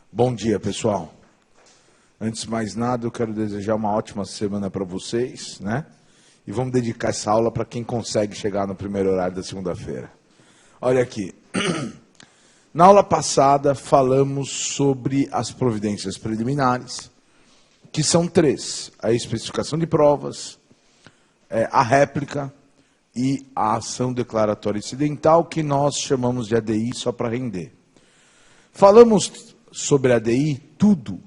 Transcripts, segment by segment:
Bom dia, pessoal. Antes de mais nada, eu quero desejar uma ótima semana para vocês, né? E vamos dedicar essa aula para quem consegue chegar no primeiro horário da segunda-feira. Olha aqui. Na aula passada, falamos sobre as providências preliminares, que são 3. A especificação de provas, a réplica e a ação declaratória incidental, que nós chamamos de ADI só para render. Falamos sobre a ADI tudo,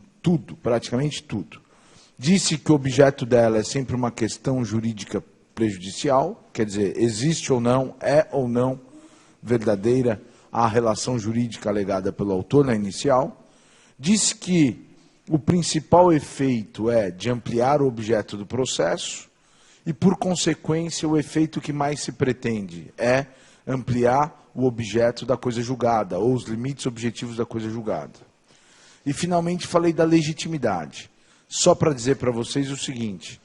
praticamente tudo. Disse que o objeto dela é sempre uma questão jurídica prejudicial, quer dizer, existe ou não, é ou não verdadeira a relação jurídica alegada pelo autor na inicial. Disse que o principal efeito é de ampliar o objeto do processo e, por consequência, o efeito que mais se pretende é ampliar o objeto da coisa julgada, ou os limites objetivos da coisa julgada. E, finalmente, falei da legitimidade. Só para dizer para vocês o seguinte,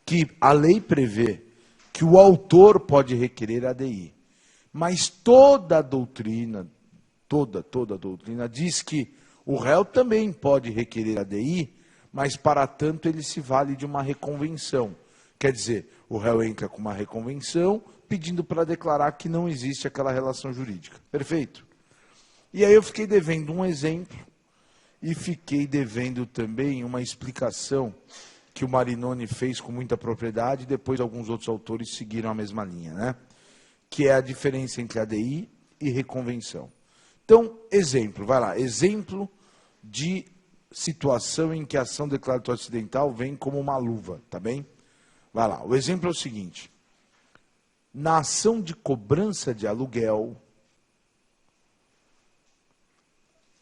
que a lei prevê que o autor pode requerer ADI, mas toda a doutrina, toda a doutrina diz que o réu também pode requerer ADI, mas, para tanto, ele se vale de uma reconvenção. Quer dizer, o réu entra com uma reconvenção pedindo para declarar que não existe aquela relação jurídica. Perfeito? E aí eu fiquei devendo um exemplo e fiquei devendo também uma explicação que o Marinoni fez com muita propriedade e depois alguns outros autores seguiram a mesma linha, né? Que é a diferença entre ADI e reconvenção. Então, exemplo, vai lá, exemplo de situação em que a ação declaratória acidental vem como uma luva, tá bem? Vai lá, o exemplo é o seguinte, na ação de cobrança de aluguel,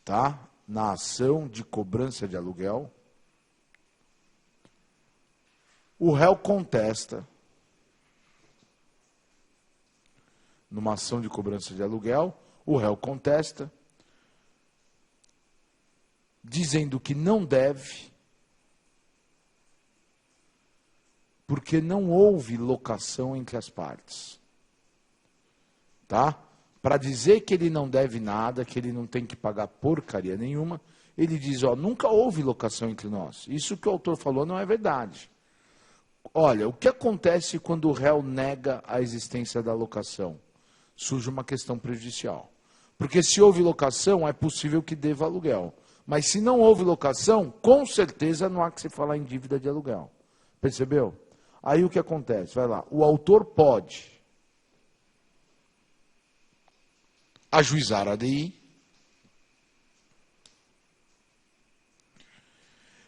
tá? Na ação de cobrança de aluguel, o réu contesta, numa ação de cobrança de aluguel, o réu contesta, dizendo que não deve, porque não houve locação entre as partes. Tá? Para dizer que ele não deve nada, que ele não tem que pagar porcaria nenhuma, ele diz, ó, nunca houve locação entre nós. Isso que o autor falou não é verdade. Olha, o que acontece quando o réu nega a existência da locação? Surge uma questão prejudicial. Porque se houve locação, é possível que deva aluguel. Mas se não houve locação, com certeza não há que se falar em dívida de aluguel. Percebeu? Aí o que acontece? Vai lá, o autor pode ajuizar a ADI,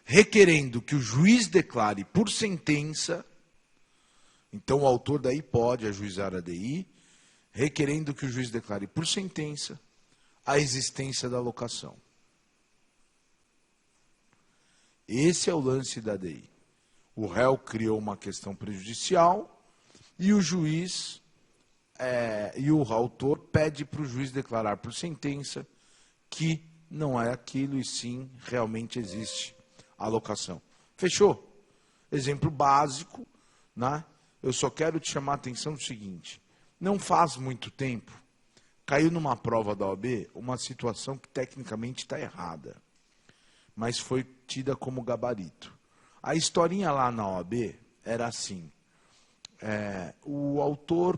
requerendo que o juiz declare por sentença, então o autor daí pode ajuizar a ADI, requerendo que o juiz declare por sentença a existência da locação. Esse é o lance da ADI. O réu criou uma questão prejudicial e o juiz e o autor pede para o juiz declarar por sentença que não é aquilo e sim realmente existe a locação. Fechou? Exemplo básico, né? Eu só quero te chamar a atenção do seguinte, não faz muito tempo, caiu numa prova da OAB uma situação que tecnicamente está errada, mas foi tida como gabarito. A historinha lá na OAB era assim, o autor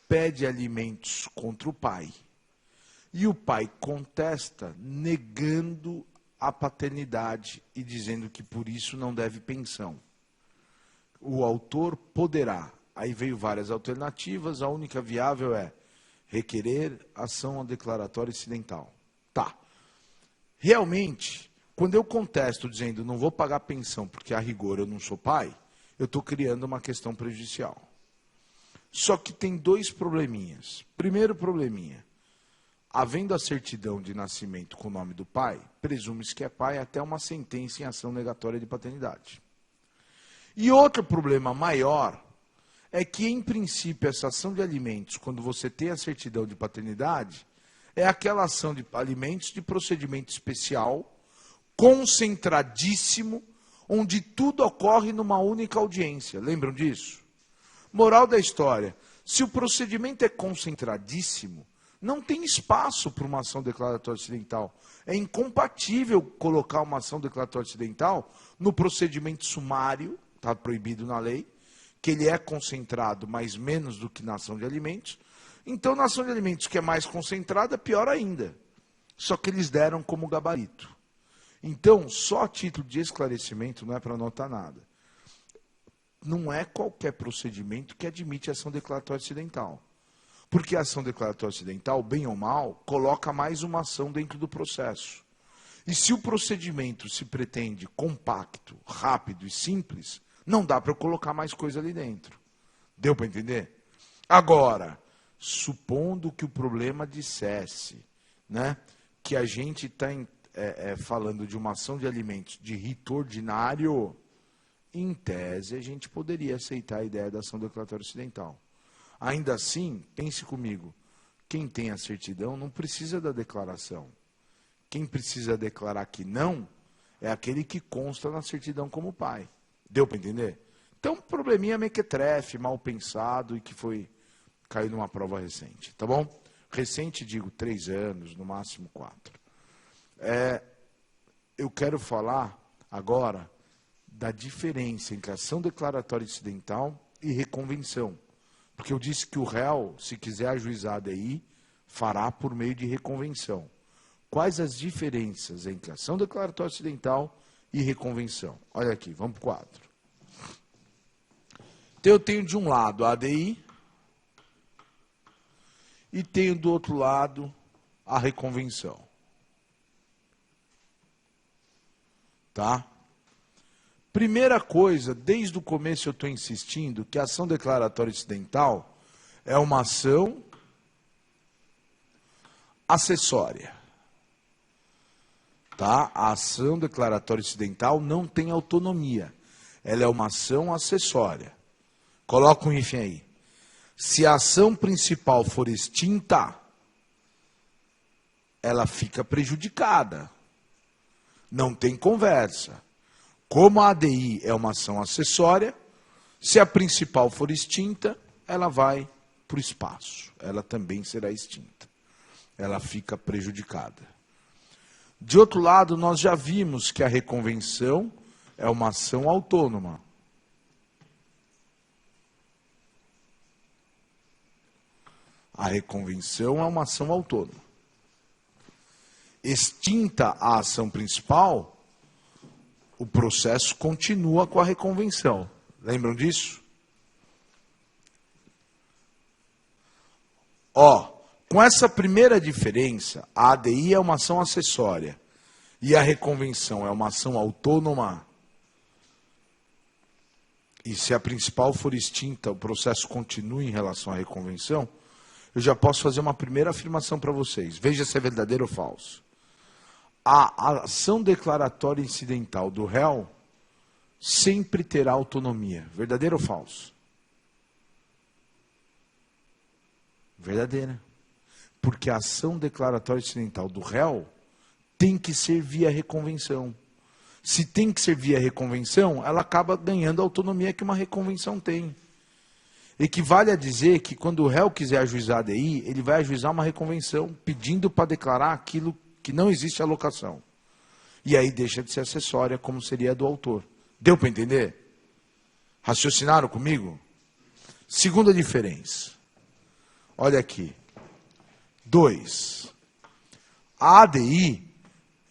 pede alimentos contra o pai, e o pai contesta negando a paternidade e dizendo que por isso não deve pensão. O autor poderá, aí veio várias alternativas, a única viável é requerer ação declaratória incidental. Tá. Realmente, quando eu contesto dizendo não vou pagar pensão porque a rigor eu não sou pai, eu estou criando uma questão prejudicial. Só que tem 2 probleminhas. Primeiro probleminha, Havendo a certidão de nascimento com o nome do pai, presume-se que é pai até uma sentença em ação negatória de paternidade. E outro problema maior é que, em princípio, essa ação de alimentos, quando você tem a certidão de paternidade, é aquela ação de alimentos de procedimento especial, concentradíssimo, onde tudo ocorre numa única audiência. Lembram disso? Moral da história, se o procedimento é concentradíssimo, não tem espaço para uma ação declaratória acidental. É incompatível colocar uma ação declaratória acidental no procedimento sumário, está proibido na lei, que ele é concentrado, mas menos do que na ação de alimentos. Então, na ação de alimentos que é mais concentrada, pior ainda. Só que eles deram como gabarito. Então, só a título de esclarecimento, não é para anotar nada. Não é qualquer procedimento que admite ação declaratória acidental. Porque a ação declaratória acidental, bem ou mal, coloca mais uma ação dentro do processo. E se o procedimento se pretende compacto, rápido e simples, não dá para eu colocar mais coisa ali dentro. Deu para entender? Agora, supondo que o problema dissesse, né, que a gente está falando de uma ação de alimentos de rito ordinário, em tese, a gente poderia aceitar a ideia da ação declaratória acidental. Ainda assim, pense comigo, quem tem a certidão não precisa da declaração. Quem precisa declarar que não é aquele que consta na certidão como pai. Deu para entender? Então, probleminha mequetrefe, mal pensado e que caiu numa prova recente, tá bom? Recente, digo, 3 anos, no máximo 4. Eu quero falar agora da diferença entre ação declaratória incidental e reconvenção. Porque eu disse que o réu, se quiser ajuizar a ADI, fará por meio de reconvenção. Quais as diferenças entre ação declaratória incidental e reconvenção? Olha aqui, vamos para o quadro. Então, eu tenho de um lado a ADI e tenho do outro lado a reconvenção. Tá? Primeira coisa, desde o começo eu estou insistindo que a ação declaratória incidental é uma ação acessória. Tá? A ação declaratória incidental não tem autonomia. Ela é uma ação acessória. Coloca um hífen aí. Se a ação principal for extinta, ela fica prejudicada. Não tem conversa. Como a ADI é uma ação acessória, se a principal for extinta, ela vai para o espaço. Ela também será extinta. Ela fica prejudicada. De outro lado, nós já vimos que a reconvenção é uma ação autônoma. A reconvenção é uma ação autônoma. Extinta a ação principal, o processo continua com a reconvenção. Lembram disso? Com essa primeira diferença, a ADI é uma ação acessória e a reconvenção é uma ação autônoma. E se a principal for extinta, o processo continua em relação à reconvenção, eu já posso fazer uma primeira afirmação para vocês. Veja se é verdadeiro ou falso. A ação declaratória incidental do réu sempre terá autonomia. Verdadeiro ou falso? Verdadeira. Porque a ação declaratória incidental do réu tem que ser via reconvenção. Se tem que ser via reconvenção, ela acaba ganhando a autonomia que uma reconvenção tem. Equivale a dizer que quando o réu quiser ajuizar a ADI, ele vai ajuizar uma reconvenção, pedindo para declarar aquilo que não existe alocação. E aí deixa de ser acessória, como seria a do autor. Deu para entender? Raciocinaram comigo? Segunda diferença. Olha aqui. 2. A ADI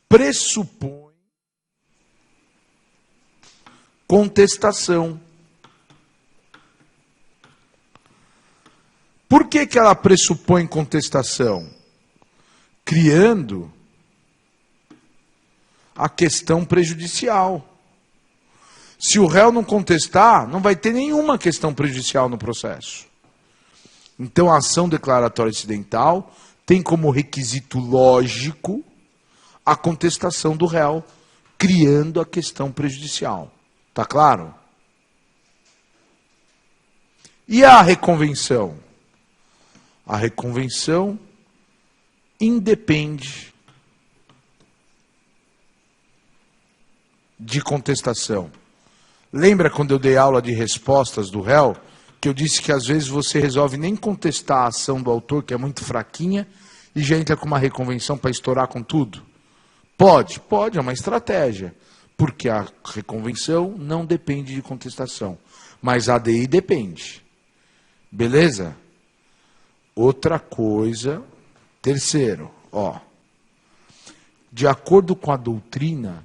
pressupõe contestação. Por que ela pressupõe contestação? Criando a questão prejudicial. Se o réu não contestar, não vai ter nenhuma questão prejudicial no processo. Então, a ação declaratória incidental tem como requisito lógico a contestação do réu, criando a questão prejudicial. Tá claro? E a reconvenção? A reconvenção independe de contestação. Lembra quando eu dei aula de respostas do réu, que eu disse que às vezes você resolve nem contestar a ação do autor, que é muito fraquinha, e já entra com uma reconvenção para estourar com tudo? Pode, é uma estratégia, porque a reconvenção não depende de contestação, mas a ADI depende. Beleza? Outra coisa, terceiro, de acordo com a doutrina,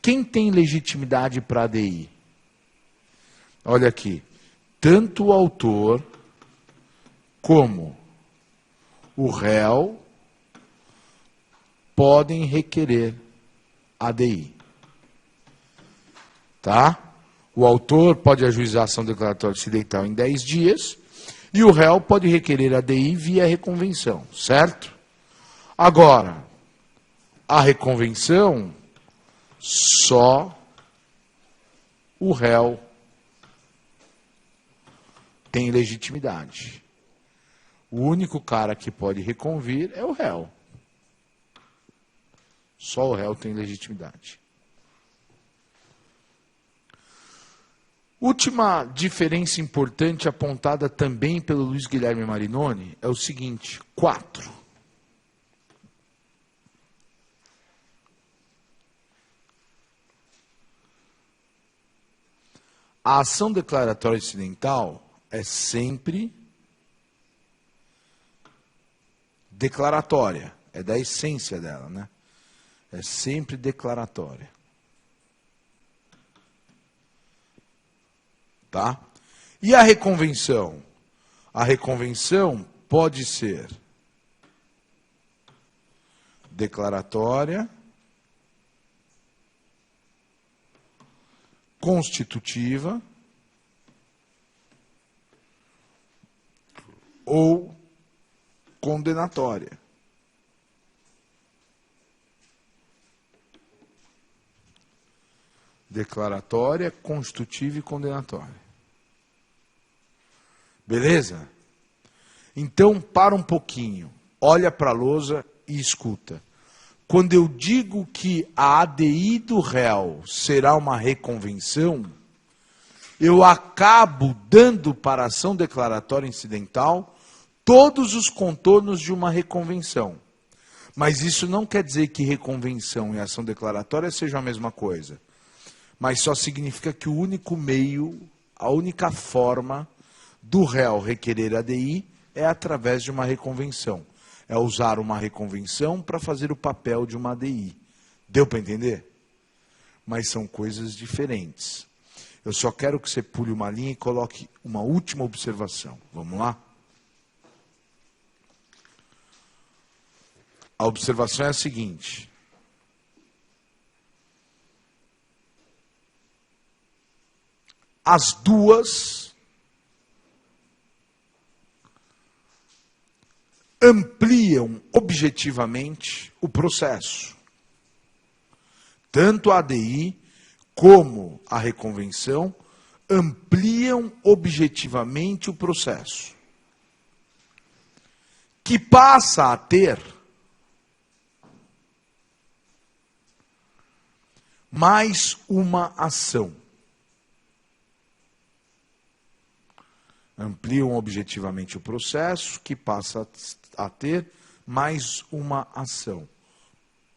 quem tem legitimidade para a ADI? Olha aqui, tanto o autor como o réu podem requerer ADI. Tá? O autor pode ajuizar a ação declaratória incidental em 10 dias e o réu pode requerer ADI via reconvenção, certo? Agora, a reconvenção, só o réu tem legitimidade. O único cara que pode reconvir é o réu. Só o réu tem legitimidade. Última diferença importante apontada também pelo Luiz Guilherme Marinoni é o seguinte: 4. A ação declaratória incidental é sempre declaratória, é da essência dela, né? É sempre declaratória. Tá? E a reconvenção? A reconvenção pode ser declaratória, constitutiva ou condenatória. Declaratória, constitutiva e condenatória. Beleza? Então, para um pouquinho, olha para a lousa e escuta. Quando eu digo que a ADI do réu será uma reconvenção, eu acabo dando para a ação declaratória incidental todos os contornos de uma reconvenção. Mas isso não quer dizer que reconvenção e ação declaratória sejam a mesma coisa. Mas só significa que o único meio, a única forma do réu requerer ADI é através de uma reconvenção. É usar uma reconvenção para fazer o papel de uma ADI. Deu para entender? Mas são coisas diferentes. Eu só quero que você pule uma linha e coloque uma última observação. Vamos lá? A observação é a seguinte: as duas ampliam objetivamente o processo. Tanto a ADI como a reconvenção ampliam objetivamente o processo, que passa a ter mais uma ação. Ampliam objetivamente o processo, que passa a ter mais uma ação.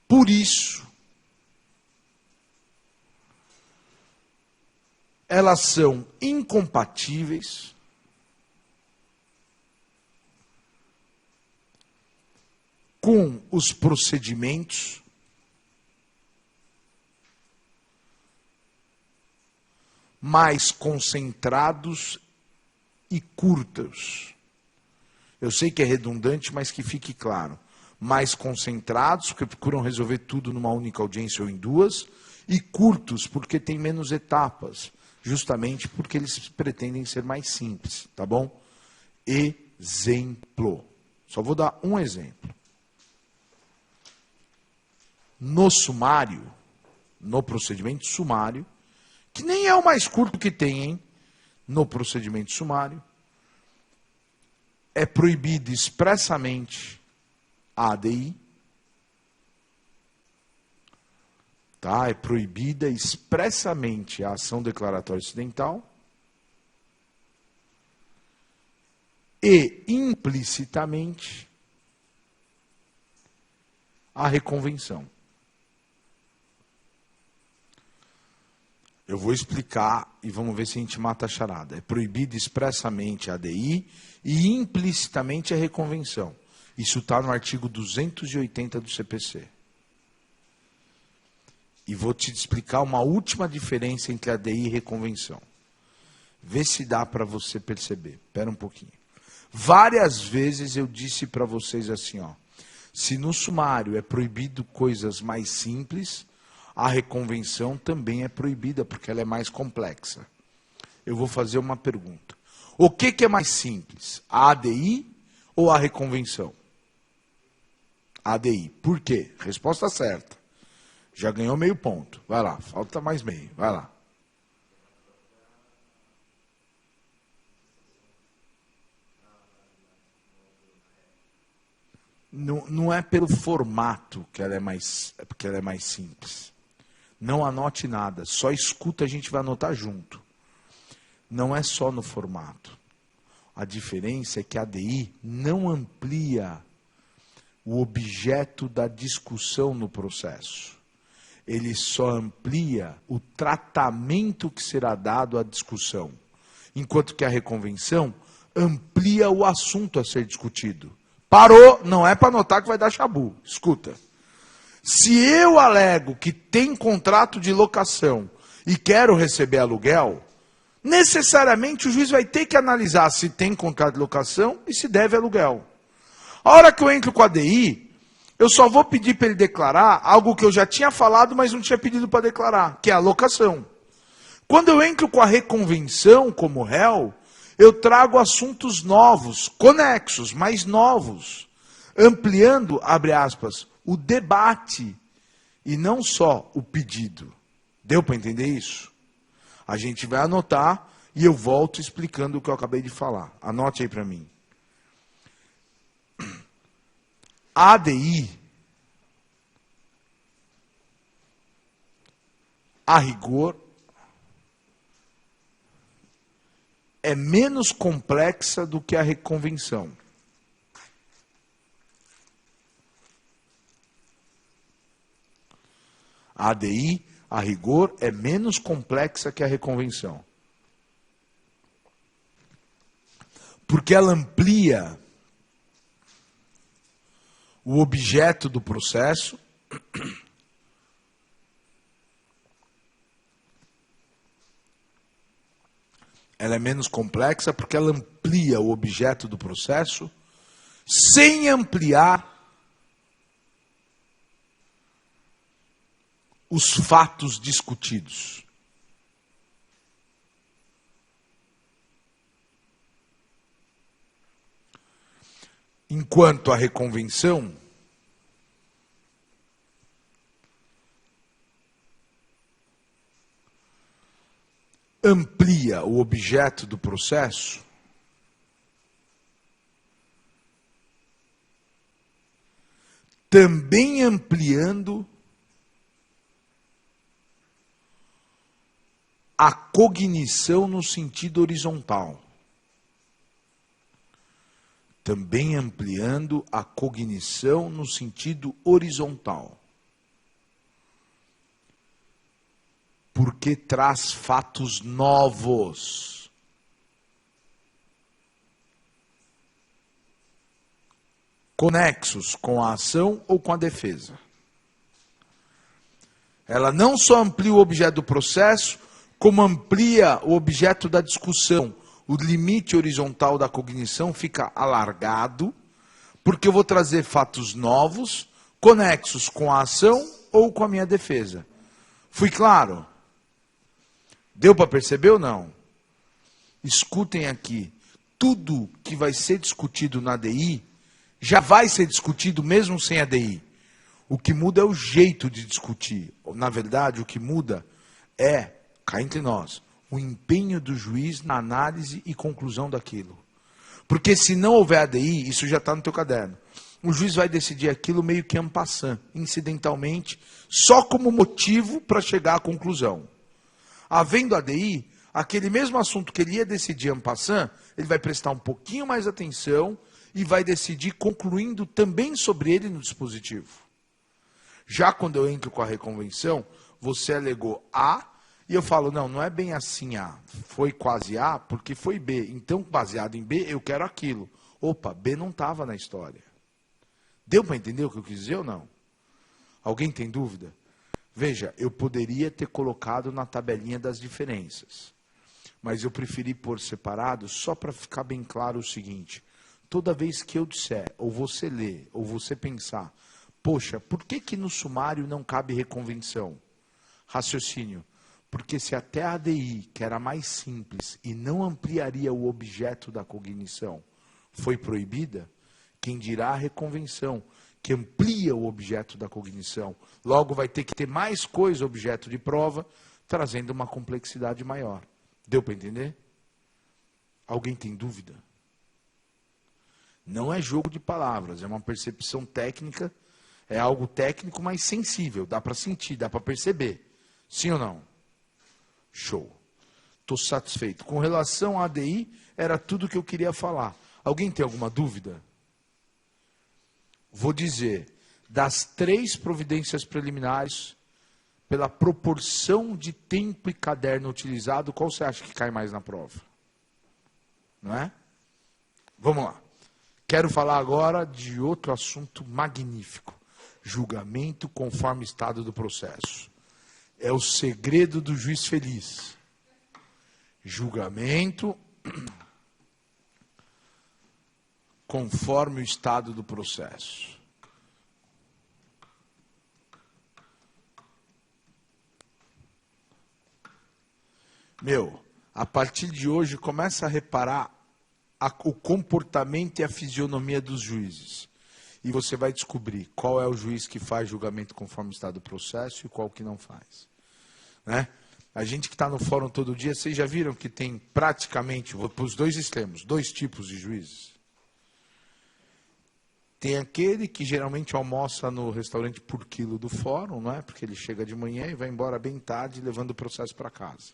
Por isso, elas são incompatíveis com os procedimentos mais concentrados e curtos. Eu sei que é redundante, mas que fique claro. Mais concentrados, porque procuram resolver tudo numa única audiência ou em duas, e curtos, porque tem menos etapas, justamente porque eles pretendem ser mais simples, tá bom? Exemplo. Só vou dar um exemplo. no sumário, no procedimento sumário, que nem é o mais curto que tem, hein? No procedimento sumário, é proibido expressamente a ADI, tá? É proibida expressamente a ação declaratória incidental e implicitamente a reconvenção. Eu vou explicar e vamos ver se a gente mata a charada. É proibido expressamente a ADI e implicitamente a reconvenção. Isso está no artigo 280 do CPC. E vou te explicar uma última diferença entre ADI e reconvenção. Vê se dá para você perceber. Espera um pouquinho. Várias vezes eu disse para vocês assim, ó. Se no sumário é proibido coisas mais simples, a reconvenção também é proibida, porque ela é mais complexa. Eu vou fazer uma pergunta. O que é mais simples? A ADI ou a reconvenção? A ADI. Por quê? Resposta certa. Já ganhou meio ponto. Vai lá, falta mais meio. Vai lá. Não é pelo formato que ela é mais, porque ela é mais simples. Não anote nada, só escuta, a gente vai anotar junto. Não é só no formato. A diferença é que a ADI não amplia o objeto da discussão no processo. Ele só amplia o tratamento que será dado à discussão. Enquanto que a reconvenção amplia o assunto a ser discutido. Parou, não é para anotar que vai dar chabu. Escuta. Se eu alego que tem contrato de locação e quero receber aluguel, necessariamente o juiz vai ter que analisar se tem contrato de locação e se deve aluguel. A hora que eu entro com a ADI, eu só vou pedir para ele declarar algo que eu já tinha falado, mas não tinha pedido para declarar, que é a locação. Quando eu entro com a reconvenção como réu, eu trago assuntos novos, conexos, mas novos, ampliando, abre aspas, o debate e não só o pedido. Deu para entender isso? A gente vai anotar e eu volto explicando o que eu acabei de falar. Anote aí para mim. A ADI, a rigor, é menos complexa do que a reconvenção. A ADI, a rigor, é menos complexa que a reconvenção. Porque ela amplia o objeto do processo, ela é menos complexa porque ela amplia o objeto do processo, sem ampliar os fatos discutidos. Enquanto a reconvenção amplia o objeto do processo, também ampliando a cognição no sentido horizontal. Também ampliando a cognição no sentido horizontal. Porque traz fatos novos. Conexos com a ação ou com a defesa. Ela não só amplia o objeto do processo, como amplia o objeto da discussão. O limite horizontal da cognição fica alargado, porque eu vou trazer fatos novos, conexos com a ação ou com a minha defesa. Fui claro? Deu para perceber ou não? Escutem aqui. Tudo que vai ser discutido na ADI, já vai ser discutido mesmo sem ADI. O que muda é o jeito de discutir. Na verdade, o que muda é, cá entre nós, o empenho do juiz na análise e conclusão daquilo. Porque se não houver ADI, isso já está no teu caderno. O juiz vai decidir aquilo meio que en passant, incidentalmente, só como motivo para chegar à conclusão. Havendo ADI, aquele mesmo assunto que ele ia decidir en passant, ele vai prestar um pouquinho mais atenção e vai decidir concluindo também sobre ele no dispositivo. Já quando eu entro com a reconvenção, você alegou A, e eu falo, não, não é bem assim A. Foi quase A, porque foi B. Então, baseado em B, eu quero aquilo. Opa, B não estava na história. Deu para entender o que eu quis dizer ou não? Alguém tem dúvida? Veja, eu poderia ter colocado na tabelinha das diferenças. Mas eu preferi pôr separado só para ficar bem claro o seguinte. Toda vez que eu disser, ou você ler, ou você pensar, poxa, por que no sumário não cabe reconvenção? Raciocínio. Porque se até a ADI, que era mais simples e não ampliaria o objeto da cognição, foi proibida, quem dirá a reconvenção, que amplia o objeto da cognição, logo vai ter que ter mais coisa objeto de prova, trazendo uma complexidade maior. Deu para entender? Alguém tem dúvida? Não é jogo de palavras, é uma percepção técnica, é algo técnico, mas sensível, dá para sentir, dá para perceber. Sim ou não? Show. Estou satisfeito. Com relação à ADI, era tudo que eu queria falar. Alguém tem alguma dúvida? Vou dizer, das 3 providências preliminares, pela proporção de tempo e caderno utilizado, qual você acha que cai mais na prova? Não é? Vamos lá. Quero falar agora de outro assunto magnífico. Julgamento conforme estado do processo. É o segredo do juiz feliz. Julgamento conforme o estado do processo. A partir de hoje, começa a reparar o comportamento e a fisionomia dos juízes. E você vai descobrir qual é o juiz que faz julgamento conforme o estado do processo e qual que não faz. Né? A gente que está no fórum todo dia, vocês já viram que tem praticamente, para os 2 extremos, 2 tipos de juízes. Tem aquele que geralmente almoça no restaurante por quilo do fórum, não é? Porque ele chega de manhã e vai embora bem tarde, levando o processo para casa.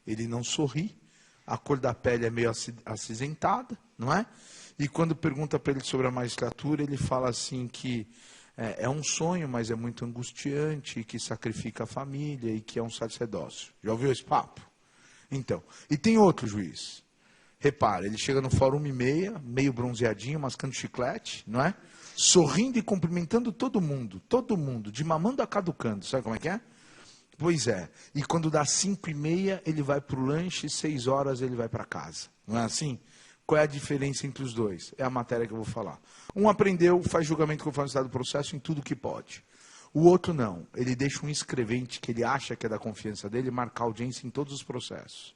Ele não sorri, a cor da pele é meio acinzentada, não é? E quando pergunta para ele sobre a magistratura, ele fala assim que é um sonho, mas é muito angustiante, que sacrifica a família e que é um sacerdócio. Já ouviu esse papo? Então, e tem outro juiz. Repara, ele chega no fórum 1h30, meio bronzeadinho, mascando chiclete, não é? Sorrindo e cumprimentando todo mundo, de mamando a caducando. Sabe como é que é? Pois é. E quando dá 5h30, ele vai para o lanche, 6 horas ele vai para casa. Não é assim? Qual é a diferença entre os dois? É a matéria que eu vou falar. Um aprendeu, faz julgamento conforme o estado do processo em tudo que pode. O outro não. Ele deixa um escrevente que ele acha que é da confiança dele marcar audiência em todos os processos.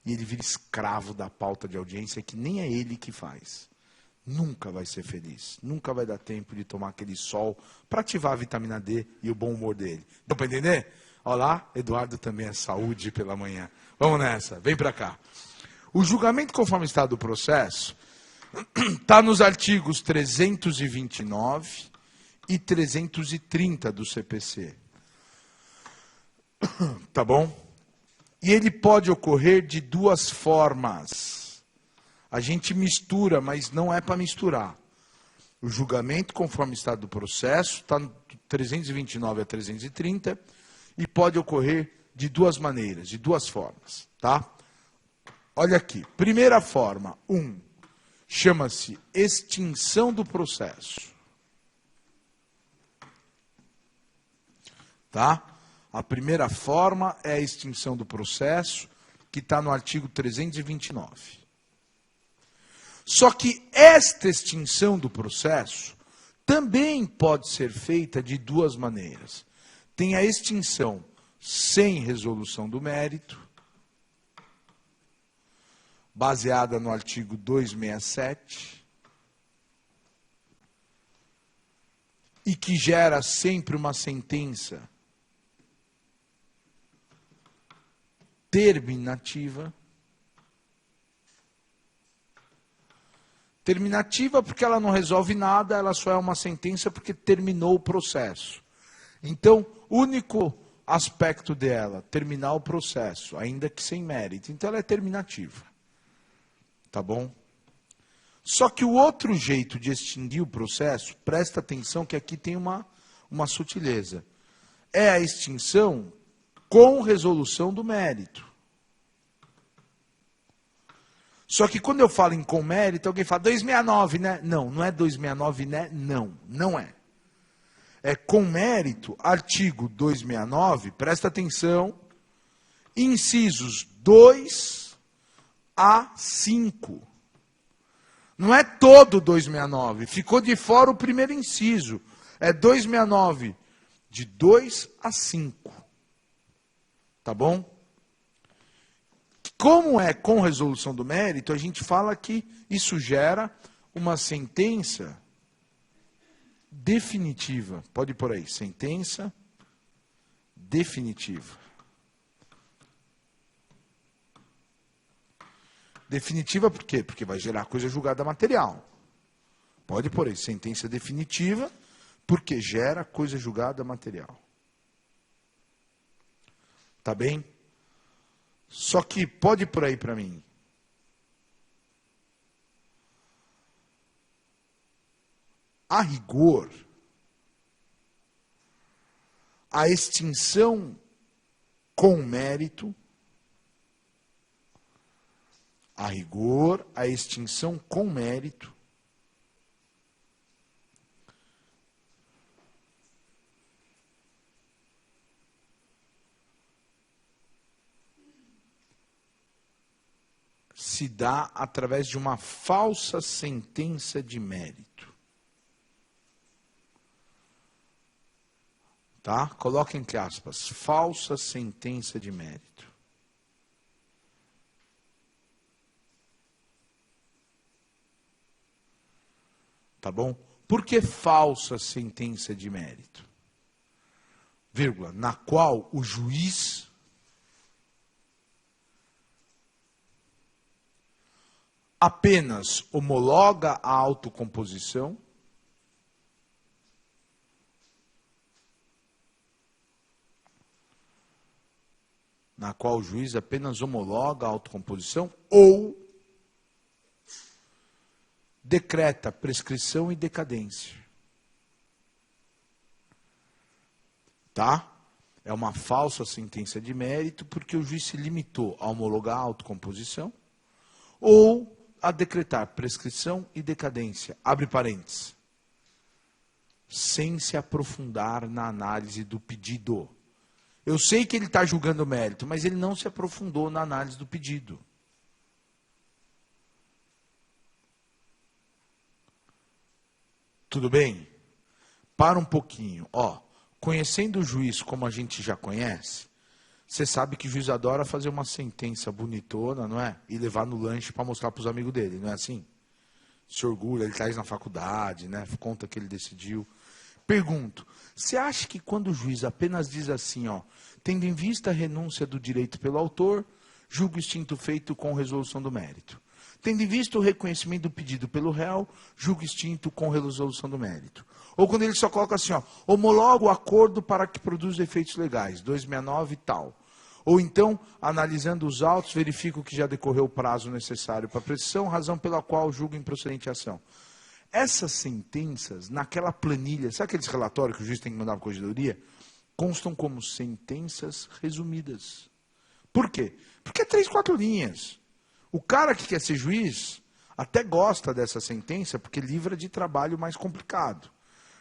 E ele vira escravo da pauta de audiência que nem é ele que faz. Nunca vai ser feliz. Nunca vai dar tempo de tomar aquele sol para ativar a vitamina D e o bom humor dele. Deu para entender? Olha lá, Eduardo também é saúde pela manhã. Vamos nessa, vem para cá. O julgamento conforme o estado do processo está nos artigos 329 e 330 do CPC. Tá bom? E ele pode ocorrer de 2 formas. A gente mistura, mas não é para misturar. O julgamento conforme o estado do processo está no 329 a 330 e pode ocorrer de 2 maneiras, de 2 formas, tá? Olha aqui, primeira forma, chama-se extinção do processo. Tá? A primeira forma é a extinção do processo, que está no artigo 329. Só que esta extinção do processo também pode ser feita de 2 maneiras. Tem a extinção sem resolução do mérito, baseada no artigo 267. e que gera sempre uma sentença terminativa. Terminativa porque ela não resolve nada, ela só é uma sentença porque terminou o processo. Então, único aspecto dela, terminar o processo, ainda que sem mérito. Então, ela é terminativa. Tá bom? Só que o outro jeito de extinguir o processo, presta atenção que aqui tem uma sutileza. É a extinção com resolução do mérito. Só que quando eu falo em com mérito, alguém fala 269, né? Não, não é 269, né? Não, não é. É com mérito, artigo 269, presta atenção, incisos 2 a 5. Não é todo 269, ficou de fora o primeiro inciso. É 269, de 2 a 5. Tá bom? Como é com resolução do mérito, a gente fala que isso gera uma sentença definitiva. Pode pôr aí, sentença definitiva. Definitiva por quê? Porque vai gerar coisa julgada material. Pode pôr aí, sentença definitiva, porque gera coisa julgada material. Tá bem? Só que pode ir por aí para mim. A rigor, a extinção com mérito, a rigor, a extinção com mérito, se dá através de uma falsa sentença de mérito. Tá? Coloca entre aspas, falsa sentença de mérito. Tá bom? Por que falsa sentença de mérito? Vírgula, na qual o juiz apenas homologa a autocomposição na qual o juiz apenas homologa a autocomposição ou decreta prescrição e decadência. Tá? É uma falsa sentença de mérito porque o juiz se limitou a homologar a autocomposição ou a decretar prescrição e decadência, abre parênteses, sem se aprofundar na análise do pedido. Eu sei que ele está julgando o mérito, mas ele não se aprofundou na análise do pedido. Tudo bem? Para um pouquinho. Ó, conhecendo o juiz como a gente já conhece, você sabe que o juiz adora fazer uma sentença bonitona, não é? E levar no lanche para mostrar para os amigos dele, não é assim? Se orgulha, ele traz na faculdade, né? Conta que ele decidiu. Pergunto, você acha que quando o juiz apenas diz assim, ó, tendo em vista a renúncia do direito pelo autor, julgo extinto feito com resolução do mérito. Tendo em vista o reconhecimento do pedido pelo réu, julgo extinto com resolução do mérito. Ou quando ele só coloca assim, ó, homologa o acordo para que produza efeitos legais, 269 e tal. Ou então, analisando os autos, verifico que já decorreu o prazo necessário para a prescrição, razão pela qual julgo improcedente a ação. Essas sentenças, naquela planilha, sabe aqueles relatórios que o juiz tem que mandar para a corregedoria? Constam como sentenças resumidas. Por quê? Porque é 3, 4 linhas. O cara que quer ser juiz até gosta dessa sentença porque livra de trabalho mais complicado.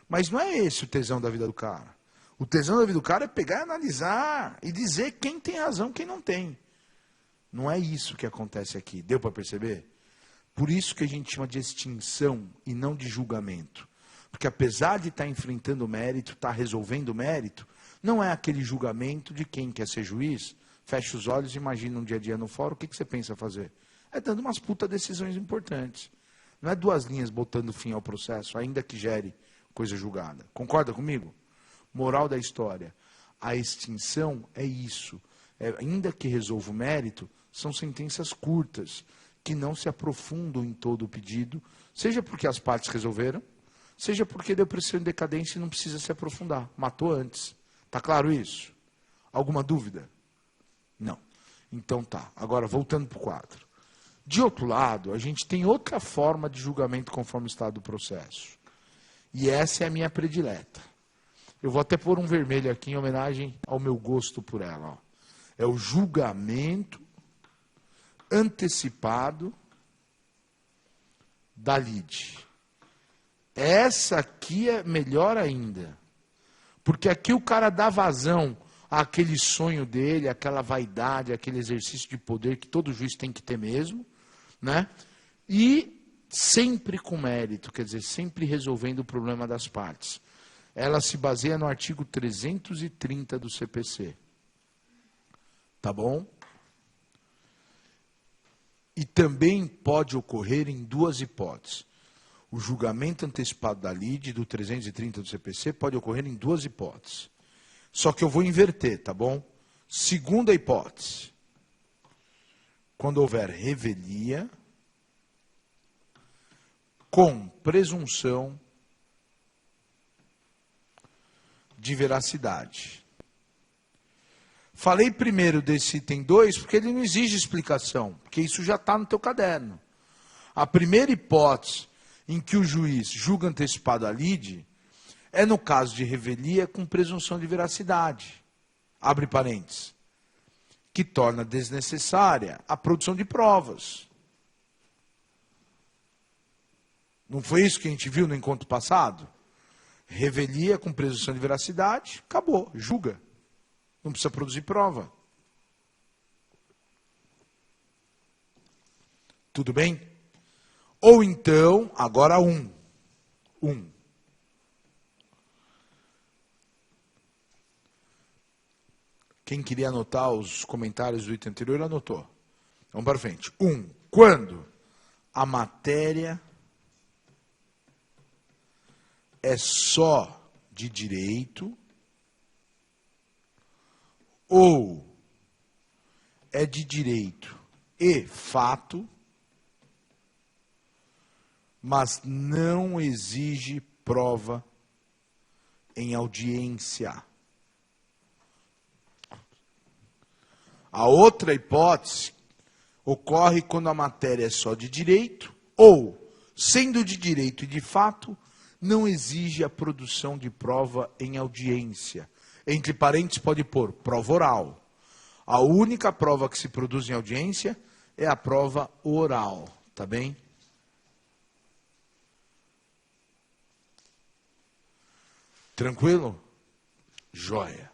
Mas não é esse o tesão da vida do cara. O tesão da vida do cara é pegar e analisar e dizer quem tem razão e quem não tem. Não é isso que acontece aqui. Deu para perceber? Por isso que a gente chama de extinção e não de julgamento. Porque apesar de estar enfrentando o mérito, estar resolvendo o mérito, não é aquele julgamento de quem quer ser juiz, fecha os olhos e imagina um dia a dia no fórum, o que você pensa fazer? É dando umas puta decisões importantes. Não é 2 linhas botando fim ao processo, ainda que gere coisa julgada. Concorda comigo? Moral da história. A extinção é isso. Ainda que resolva o mérito, são sentenças curtas, que não se aprofundam em todo o pedido, seja porque as partes resolveram, seja porque deu pressão em decadência e não precisa se aprofundar. Matou antes. Está claro isso? Alguma dúvida? Não. Então tá. Agora, voltando para o quadro. De outro lado, a gente tem outra forma de julgamento conforme o estado do processo. E essa é a minha predileta. Eu vou até pôr um vermelho aqui em homenagem ao meu gosto por ela. Ó. É o julgamento antecipado da lide. Essa aqui é melhor ainda. Porque aqui o cara dá vazão àquele sonho dele, aquela vaidade, aquele exercício de poder que todo juiz tem que ter mesmo, né? E sempre com mérito, quer dizer, sempre resolvendo o problema das partes. Ela se baseia no artigo 330 do CPC. Tá bom? E também pode ocorrer em duas hipóteses. O julgamento antecipado da lide do 330 do CPC pode ocorrer em duas hipóteses. Só que eu vou inverter, tá bom? Segunda hipótese. Quando houver revelia com presunção de veracidade. Falei primeiro desse item 2 porque ele não exige explicação, porque isso já está no teu caderno. A primeira hipótese em que o juiz julga antecipado a lide é no caso de revelia com presunção de veracidade. Abre parênteses. Que torna desnecessária a produção de provas. Não foi isso que a gente viu no encontro passado? Revelia com presunção de veracidade, acabou, julga. Não precisa produzir prova. Tudo bem? Ou então, agora um. Quem queria anotar os comentários do item anterior, anotou. Vamos para frente. Quando a matéria é só de direito ou é de direito e fato, mas não exige prova em audiência. A outra hipótese ocorre quando a matéria é só de direito ou, sendo de direito e de fato, não exige a produção de prova em audiência. Entre parênteses pode pôr prova oral. A única prova que se produz em audiência é a prova oral, tá bem? Tranquilo? Joia.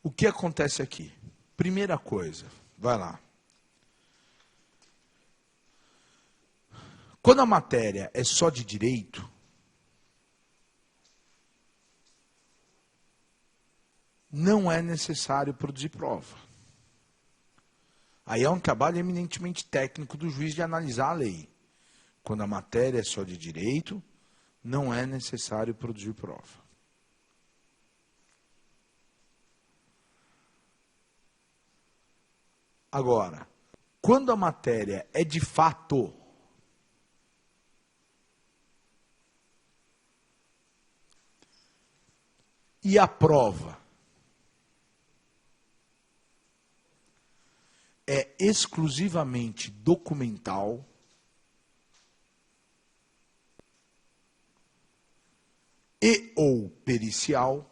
O que acontece aqui? Primeira coisa, vai lá. Quando a matéria é só de direito, não é necessário produzir prova. Aí é um trabalho eminentemente técnico do juiz de analisar a lei. Quando a matéria é só de direito, não é necessário produzir prova. Agora, quando a matéria é de fato, e a prova é exclusivamente documental, e ou pericial,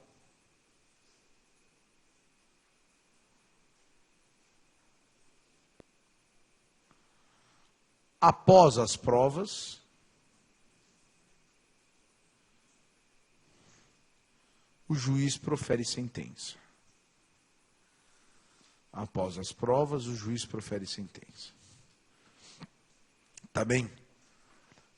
após as provas, o juiz profere sentença. Após as provas, o juiz profere sentença. Tá bem?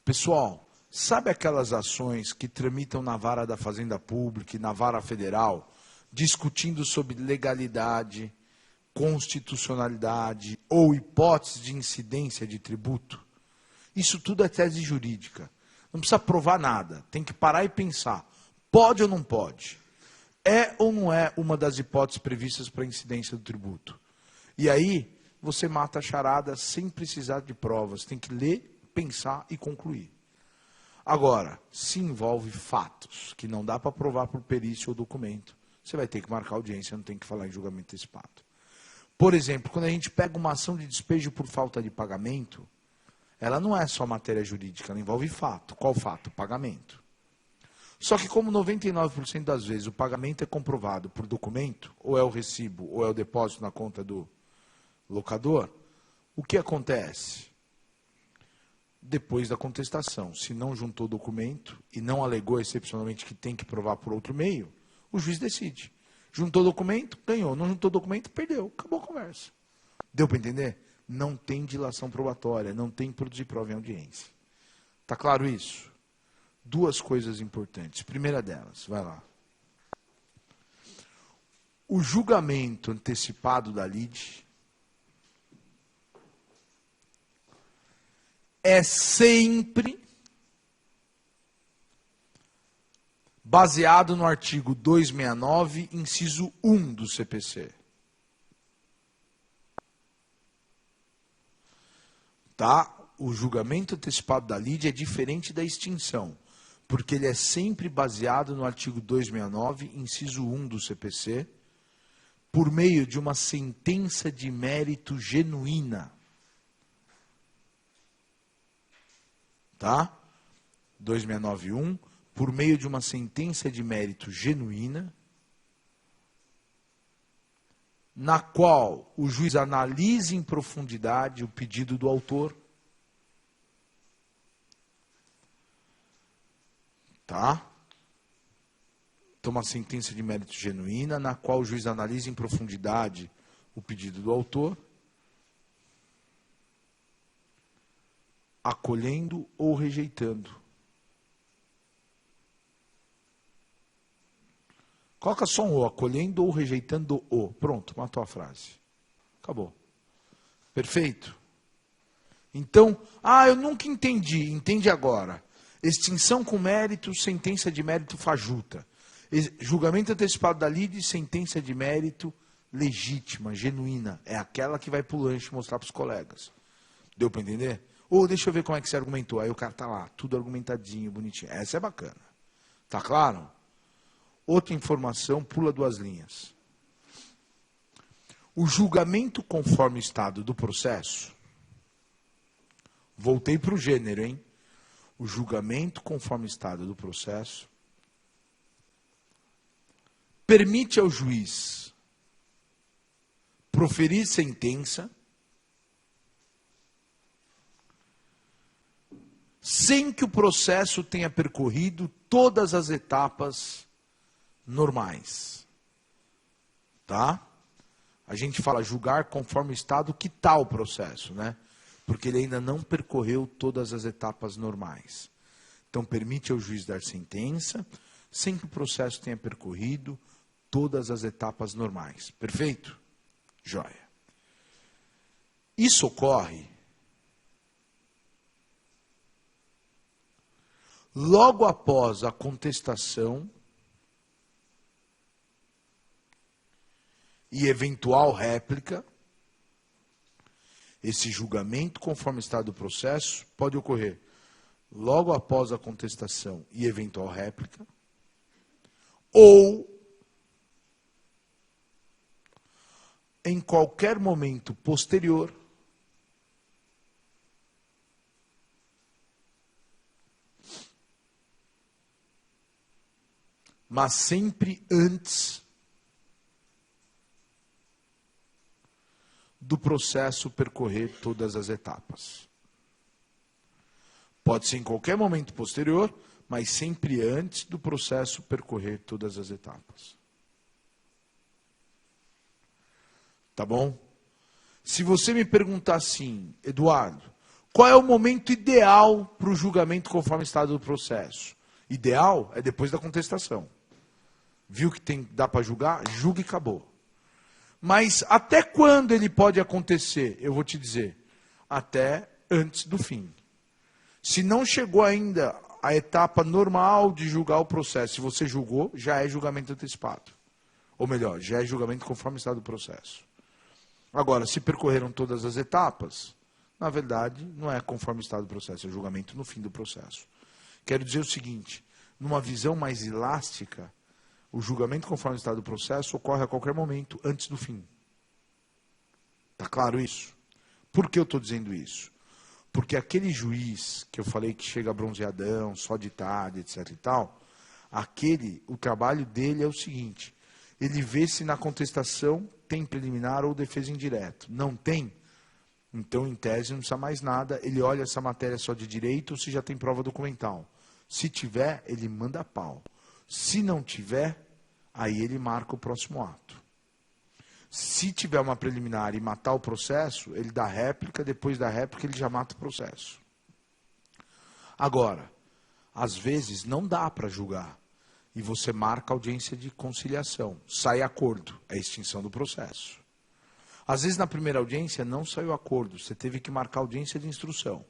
Pessoal, sabe aquelas ações que tramitam na vara da Fazenda Pública e na vara federal, discutindo sobre legalidade, constitucionalidade ou hipótese de incidência de tributo? Isso tudo é tese jurídica. Não precisa provar nada. Tem que parar e pensar. Pode ou não pode? É ou não é uma das hipóteses previstas para a incidência do tributo? E aí, você mata a charada sem precisar de provas. Tem que ler, pensar e concluir. Agora, se envolve fatos que não dá para provar por perícia ou documento, você vai ter que marcar audiência, não tem que falar em julgamento antecipado. Por exemplo, quando a gente pega uma ação de despejo por falta de pagamento, ela não é só matéria jurídica, ela envolve fato. Qual fato? Pagamento. Só que como 99% das vezes o pagamento é comprovado por documento, ou é o recibo, ou é o depósito na conta do locador, o que acontece? Depois da contestação, se não juntou documento e não alegou excepcionalmente que tem que provar por outro meio, o juiz decide. Juntou documento, ganhou. Não juntou documento, perdeu. Acabou a conversa. Deu para entender? Não tem dilação probatória, não tem produzir prova em audiência. Está claro isso? Duas coisas importantes. Primeira delas, vai lá. O julgamento antecipado da lide é sempre baseado no artigo 269, inciso 1 do CPC. Tá? O julgamento antecipado da lide é diferente da extinção, porque ele é sempre baseado no artigo 269, inciso 1 do CPC, por meio de uma sentença de mérito genuína. Tá? 2691, por meio de uma sentença de mérito genuína, na qual o juiz analise em profundidade o pedido do autor. Tá? Então, uma sentença de mérito genuína, na qual o juiz analisa em profundidade o pedido do autor, acolhendo ou rejeitando. Coloca só um O, acolhendo ou rejeitando o. Pronto, matou a frase. Acabou. Perfeito? Então, eu nunca entendi. Entende agora. Extinção com mérito, sentença de mérito fajuta. Julgamento antecipado da lide, sentença de mérito legítima, genuína. É aquela que vai pro lanche mostrar para os colegas. Deu para entender? Ou deixa eu ver como é que você argumentou. Aí o cara tá lá, tudo argumentadinho, bonitinho. Essa é bacana. Tá claro? Outra informação, pula 2 linhas. O julgamento conforme o estado do processo, voltei para o gênero, hein? O julgamento conforme o estado do processo permite ao juiz proferir sentença sem que o processo tenha percorrido todas as etapas normais. Tá? A gente fala julgar conforme o estado que está o processo, né? Porque ele ainda não percorreu todas as etapas normais. Então, permite ao juiz dar sentença sem que o processo tenha percorrido todas as etapas normais. Perfeito? Joia. Isso ocorre logo após a contestação e eventual réplica. Esse julgamento, conforme o estado do processo, pode ocorrer logo após a contestação e eventual réplica, ou em qualquer momento posterior mas sempre antes do processo percorrer todas as etapas. Pode ser em qualquer momento posterior, mas sempre antes do processo percorrer todas as etapas. Tá bom? Se você me perguntar assim, Eduardo, qual é o momento ideal para o julgamento conforme o estado do processo? Ideal é depois da contestação. Viu que dá para julgar? Julga e acabou. Mas até quando ele pode acontecer? Eu vou te dizer, até antes do fim. Se não chegou ainda a etapa normal de julgar o processo. Se você julgou, já é julgamento antecipado. Ou melhor, já é julgamento conforme está do processo. Agora, se percorreram todas as etapas, na verdade, não é conforme está do processo, é julgamento no fim do processo. Quero dizer o seguinte, numa visão mais elástica, o julgamento conforme está do processo ocorre a qualquer momento antes do fim. Está claro isso? Por que eu estou dizendo isso? Porque aquele juiz que eu falei que chega bronzeadão, só de tarde, etc e tal, o trabalho dele é o seguinte, ele vê se na contestação tem preliminar ou defesa indireto. Não tem? Então, em tese, não precisa mais nada. Ele olha essa matéria só de direito ou se já tem prova documental. Se tiver, ele manda pau. Se não tiver, aí ele marca o próximo ato. Se tiver uma preliminar e matar o processo, ele dá réplica, depois da réplica ele já mata o processo. Agora, às vezes não dá para julgar. E você marca audiência de conciliação. Sai acordo, é extinção do processo. Às vezes na primeira audiência não saiu acordo, você teve que marcar audiência de instrução.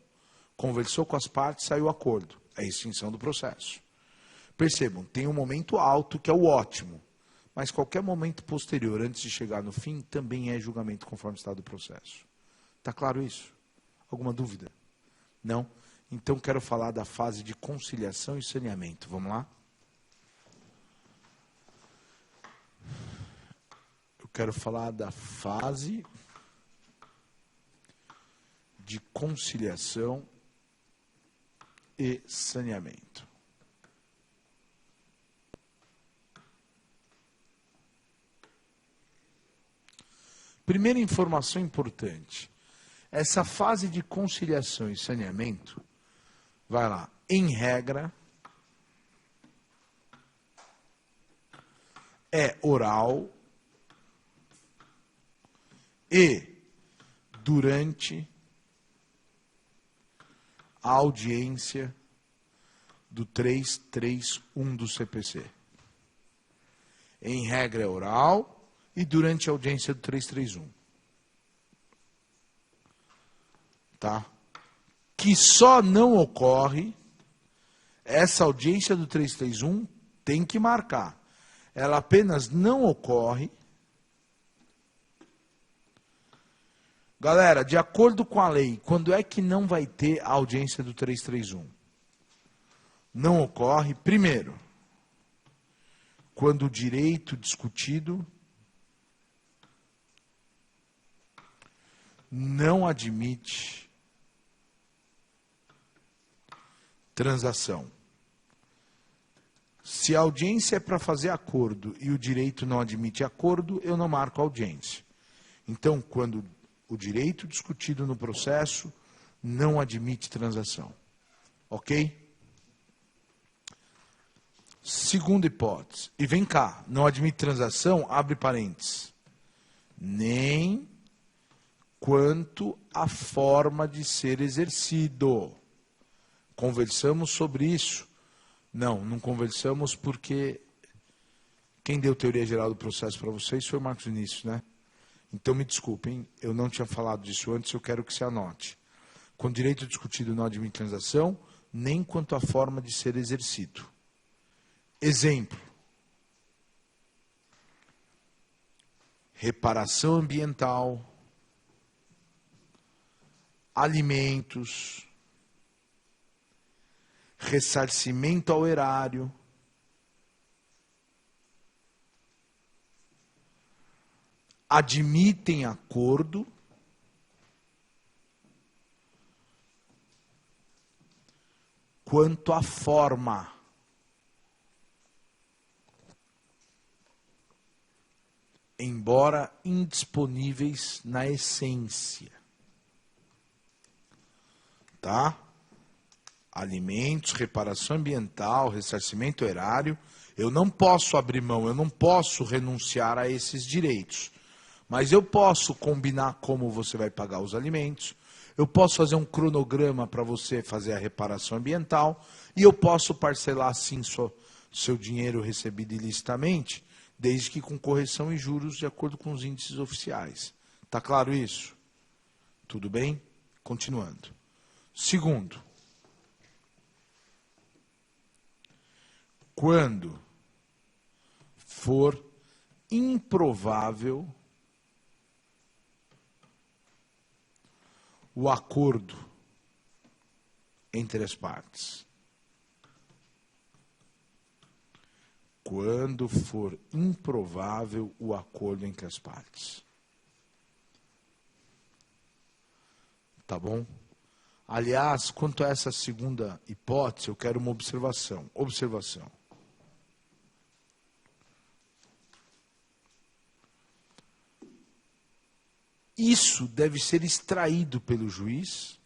Conversou com as partes, saiu acordo, é extinção do processo. Percebam, tem um momento alto que é o ótimo, mas qualquer momento posterior, antes de chegar no fim, também é julgamento conforme está do processo. Está claro isso? Alguma dúvida? Não? Então quero falar da fase de conciliação e saneamento. Vamos lá? Quero falar da fase de conciliação e saneamento. Primeira informação importante. Essa fase de conciliação e saneamento, vai lá, em regra, é oral e durante a audiência do 331 do CPC. Em regra é oral e durante a audiência do 331. Tá? Que só não ocorre, essa audiência do 331 tem que marcar. Ela apenas não ocorre. Galera, de acordo com a lei, quando é que não vai ter a audiência do 331? Não ocorre, primeiro, quando o direito discutido não admite transação. Se a audiência é para fazer acordo e o direito não admite acordo, eu não marco a audiência. Então, quando o direito discutido no processo não admite transação. Ok? Segunda hipótese. E vem cá, não admite transação, abre parênteses. Nem quanto à forma de ser exercido. Conversamos sobre isso? Não conversamos porque quem deu teoria geral do processo para vocês foi o Marcos Vinícius, né? Então, me desculpem, eu não tinha falado disso antes, eu quero que se anote. Quando direito discutido não admite transação, nem quanto à forma de ser exercido. Exemplo. Reparação ambiental, alimentos, ressarcimento ao erário, admitem acordo quanto à forma. Embora indisponíveis na essência. Tá? Alimentos, reparação ambiental, ressarcimento erário, eu não posso abrir mão, eu não posso renunciar a esses direitos. Mas eu posso combinar como você vai pagar os alimentos, eu posso fazer um cronograma para você fazer a reparação ambiental e eu posso parcelar, sim, seu dinheiro recebido ilicitamente, desde que com correção e juros de acordo com os índices oficiais. Está claro isso? Tudo bem? Continuando. Segundo, quando for improvável o acordo entre as partes. Quando for improvável o acordo entre as partes. Tá bom? Aliás, quanto a essa segunda hipótese, eu quero uma observação. Observação. Isso deve ser extraído pelo juiz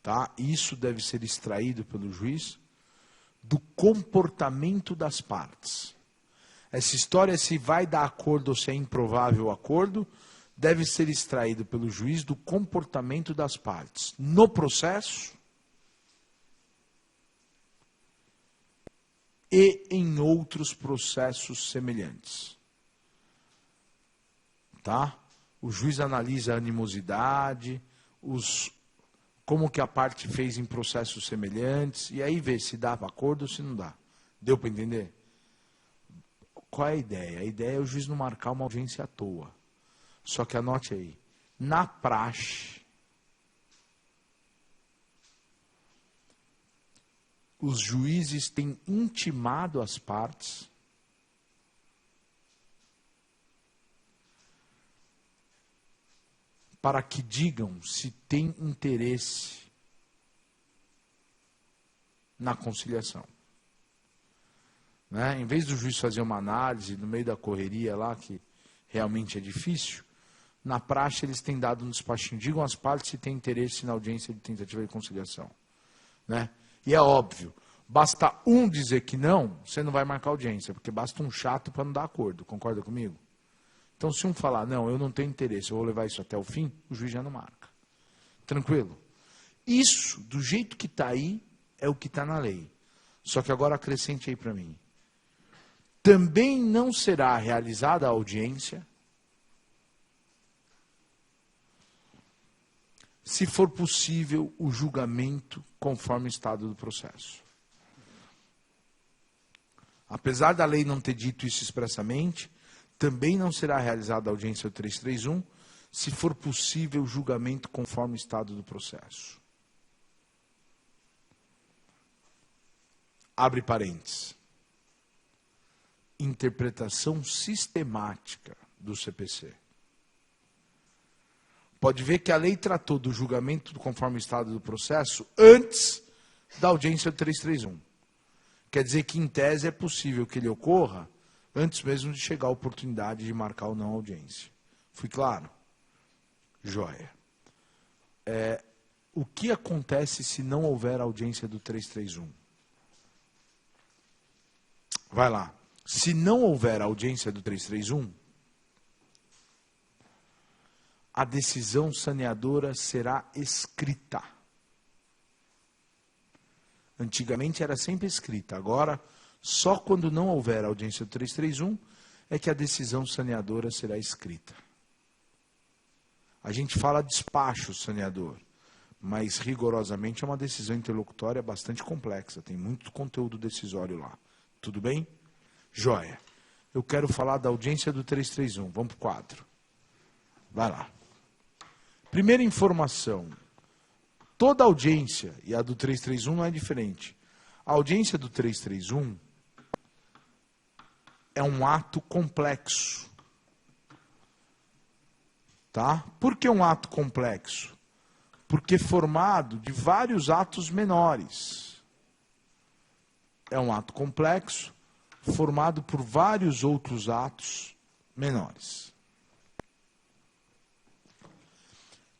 tá? Isso deve ser extraído pelo juiz do comportamento das partes. Essa história, se vai dar acordo ou se é improvável o acordo, deve ser extraído pelo juiz do comportamento das partes no processo e em outros processos semelhantes. Tá? O juiz analisa a animosidade, como que a parte fez em processos semelhantes, e aí vê se dá acordo ou se não dá. Deu para entender? Qual é a ideia? A ideia é o juiz não marcar uma audiência à toa. Só que anote aí, na praxe, os juízes têm intimado as partes para que digam se tem interesse na conciliação. Né? Em vez do juiz fazer uma análise no meio da correria lá, que realmente é difícil, na praxe eles têm dado um despachinho. Digam às partes se tem interesse na audiência de tentativa de conciliação. Né? E é óbvio, basta um dizer que não, você não vai marcar audiência, porque basta um chato para não dar acordo. Concorda comigo? Então, se um falar, não, eu não tenho interesse, eu vou levar isso até o fim, o juiz já não marca. Tranquilo? Isso, do jeito que está aí, é o que está na lei. Só que agora acrescente aí para mim. Também não será realizada a audiência se for possível o julgamento conforme o estado do processo. Apesar da lei não ter dito isso expressamente, também não será realizada a audiência do 331 se for possível o julgamento conforme o estado do processo. Abre parênteses. Interpretação sistemática do CPC. Pode ver que a lei tratou do julgamento conforme o estado do processo antes da audiência do 331. Quer dizer que, em tese, é possível que ele ocorra antes mesmo de chegar a oportunidade de marcar ou não a audiência. Fui claro? Joia. O que acontece se não houver audiência do 331? Vai lá. Se não houver audiência do 331, a decisão saneadora será escrita. Antigamente era sempre escrita, agora, só quando não houver audiência do 331, é que a decisão saneadora será escrita. A gente fala despacho saneador, mas rigorosamente é uma decisão interlocutória bastante complexa, tem muito conteúdo decisório lá. Tudo bem? Joia. Eu quero falar da audiência do 331, vamos para o quadro. Vai lá. Primeira informação, toda audiência, e a do 331 não é diferente, a audiência do 331 é um ato complexo. Tá? Por que um ato complexo? Porque é formado de vários atos menores. É um ato complexo, formado por vários outros atos menores.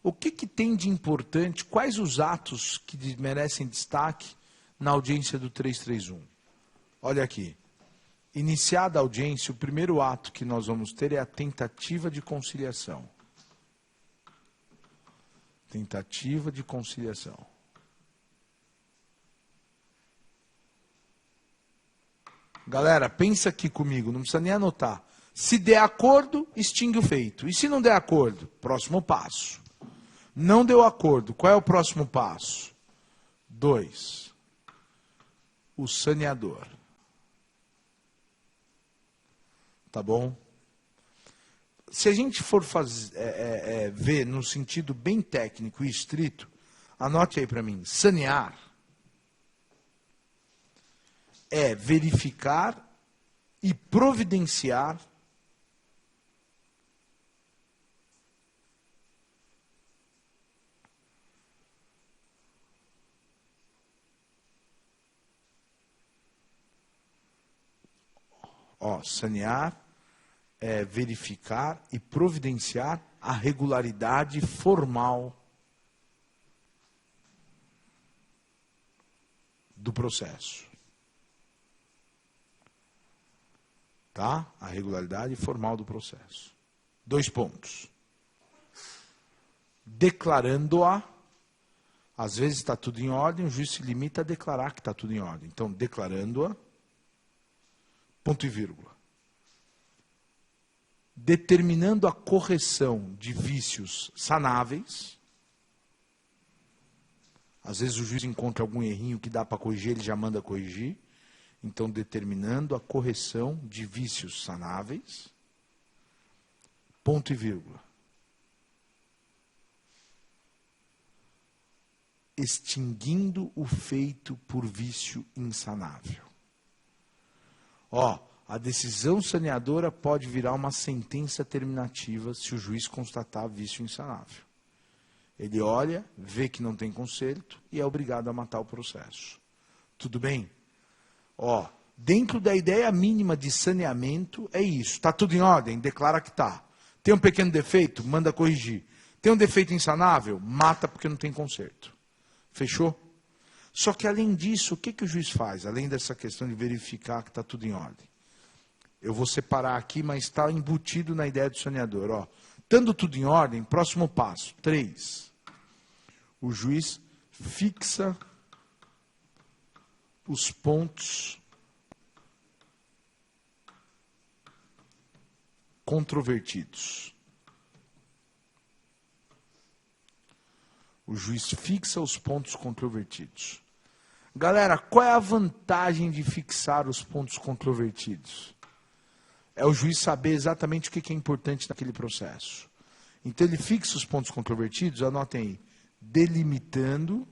O que tem de importante, quais os atos que merecem destaque na audiência do 331? Olha aqui. Iniciada a audiência, o primeiro ato que nós vamos ter é a tentativa de conciliação. Tentativa de conciliação. Galera, pensa aqui comigo, não precisa nem anotar. Se der acordo, extingue o feito. E se não der acordo? Próximo passo. Não deu acordo. Qual é o próximo passo? 2. O saneador. Tá bom? Se a gente for ver no sentido bem técnico e estrito, anote aí para mim. Sanear é verificar e providenciar sanear é verificar e providenciar a regularidade formal do processo. Tá? A regularidade formal do processo. 2 pontos. Declarando-a, às vezes está tudo em ordem, o juiz se limita a declarar que está tudo em ordem. Então, declarando-a, ponto e vírgula. Determinando a correção de vícios sanáveis. Às vezes o juiz encontra algum errinho que dá para corrigir, ele já manda corrigir. Então, determinando a correção de vícios sanáveis. Ponto e vírgula. Extinguindo o feito por vício insanável. A decisão saneadora pode virar uma sentença terminativa se o juiz constatar vício insanável. Ele olha, vê que não tem conserto e é obrigado a matar o processo. Tudo bem? Dentro da ideia mínima de saneamento é isso. Está tudo em ordem? Declara que está. Tem um pequeno defeito? Manda corrigir. Tem um defeito insanável? Mata porque não tem conserto. Fechou? Só que além disso, o que o juiz faz? Além dessa questão de verificar que está tudo em ordem. Eu vou separar aqui, mas está embutido na ideia do saneador. Estando tudo em ordem, próximo passo. 3. O juiz fixa os pontos controvertidos. O juiz fixa os pontos controvertidos. Galera, qual é a vantagem de fixar os pontos controvertidos? É o juiz saber exatamente o que é importante naquele processo. Então ele fixa os pontos controvertidos, anotem aí, delimitando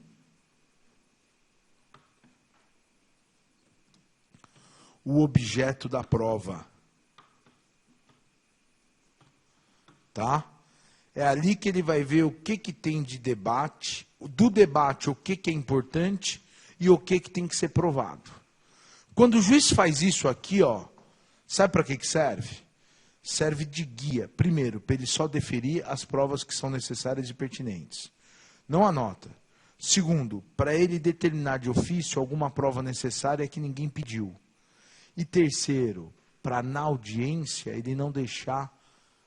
o objeto da prova. Tá? É ali que ele vai ver o que tem de debate, do debate o que é importante e o que tem que ser provado. Quando o juiz faz isso aqui, sabe para que serve? Serve de guia. Primeiro, para ele só deferir as provas que são necessárias e pertinentes. Não anota. Segundo, para ele determinar de ofício alguma prova necessária que ninguém pediu. E terceiro, para na audiência ele não deixar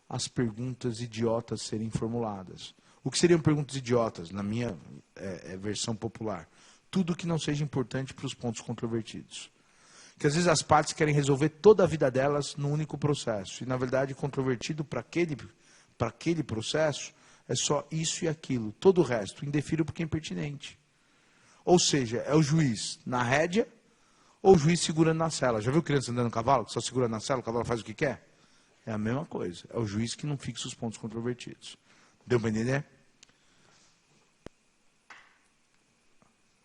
as perguntas idiotas serem formuladas. O que seriam perguntas idiotas, na minha versão popular? Tudo que não seja importante para os pontos controvertidos. Que às vezes as partes querem resolver toda a vida delas num único processo. E, na verdade, controvertido para aquele processo é só isso e aquilo. Todo o resto, indefiro porque é impertinente. Ou seja, é o juiz na rédea ou o juiz segurando na sela. Já viu criança andando no cavalo, que só segura na sela, o cavalo faz o que quer? É a mesma coisa. É o juiz que não fixa os pontos controvertidos. Deu para entender?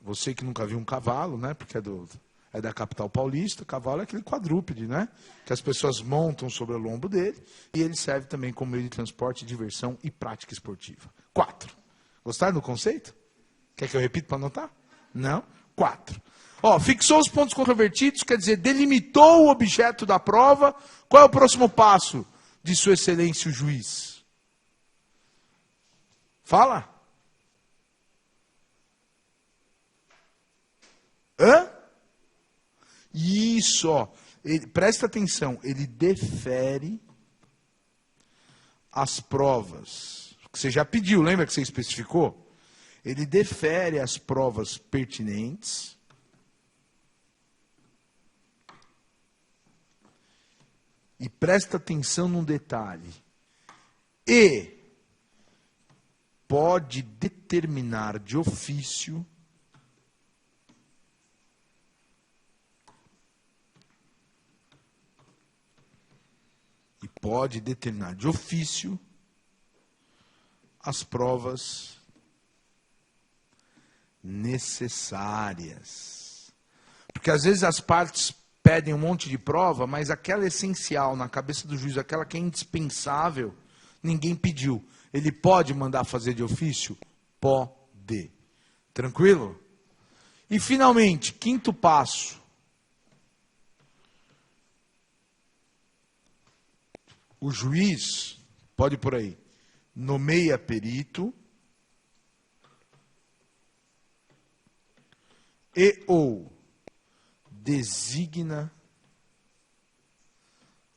Você que nunca viu um cavalo, né? Porque é da capital paulista, cavalo é aquele quadrúpede, né? Que as pessoas montam sobre o lombo dele e ele serve também como meio de transporte, diversão e prática esportiva. 4. Gostaram do conceito? Quer que eu repita para anotar? Não? 4. Fixou os pontos controvertidos, quer dizer, delimitou o objeto da prova. Qual é o próximo passo de Sua Excelência o juiz? Fala. Isso, presta atenção, ele defere as provas, que você já pediu, lembra que você especificou? Ele defere as provas pertinentes e presta atenção num detalhe. E pode determinar de ofício as provas necessárias. Porque às vezes as partes pedem um monte de prova, mas aquela essencial na cabeça do juiz, aquela que é indispensável, ninguém pediu. Ele pode mandar fazer de ofício? Pode. Tranquilo? E finalmente, quinto passo. O juiz, pode ir por aí, nomeia perito e ou designa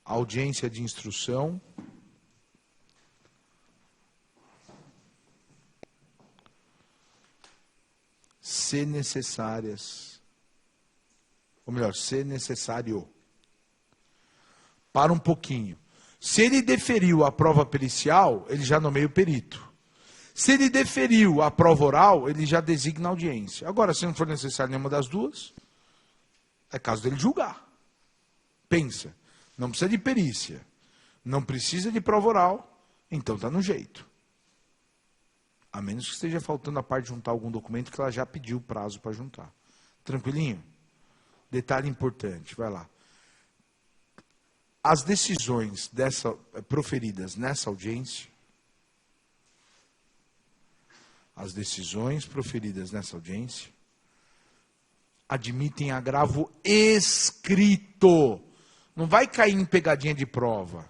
audiência de instrução se necessárias, ou melhor, se necessário. Para um pouquinho. Se ele deferiu a prova pericial, ele já nomeia o perito. Se ele deferiu a prova oral, ele já designa a audiência. Agora, se não for necessário nenhuma das duas, é caso dele julgar. Pensa, não precisa de perícia, não precisa de prova oral, então está no jeito. A menos que esteja faltando a parte de juntar algum documento que ela já pediu prazo para juntar. Tranquilinho? Detalhe importante, vai lá. As decisões proferidas nessa audiência, admitem agravo escrito. Não vai cair em pegadinha de prova.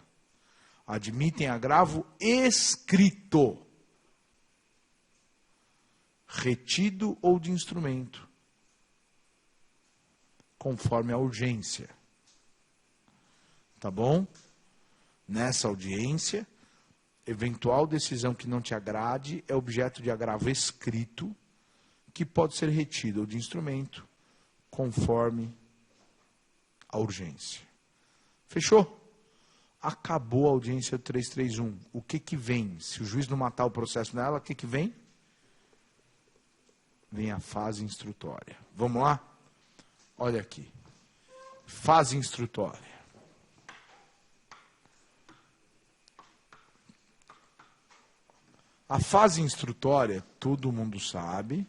Admitem agravo escrito. Retido ou de instrumento. Conforme a urgência. Tá bom? Nessa audiência, eventual decisão que não te agrade é objeto de agravo escrito, que pode ser retido ou de instrumento, conforme a urgência. Fechou? Acabou a audiência 331. O que vem? Se o juiz não matar o processo nela, o que vem? Vem a fase instrutória. Vamos lá? Olha aqui. Fase instrutória. A fase instrutória, todo mundo sabe.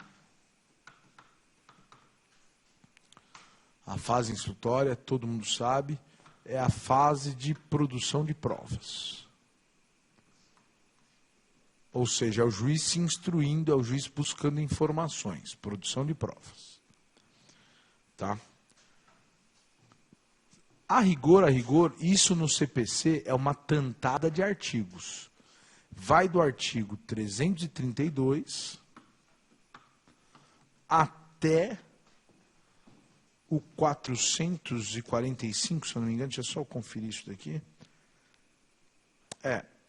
A fase instrutória, todo mundo sabe, é a fase de produção de provas. Ou seja, é o juiz se instruindo, é o juiz buscando informações, produção de provas. Tá? A rigor, isso no CPC é uma tantada de artigos. Vai do artigo 332 até o 445, se eu não me engano, deixa eu só conferir isso daqui.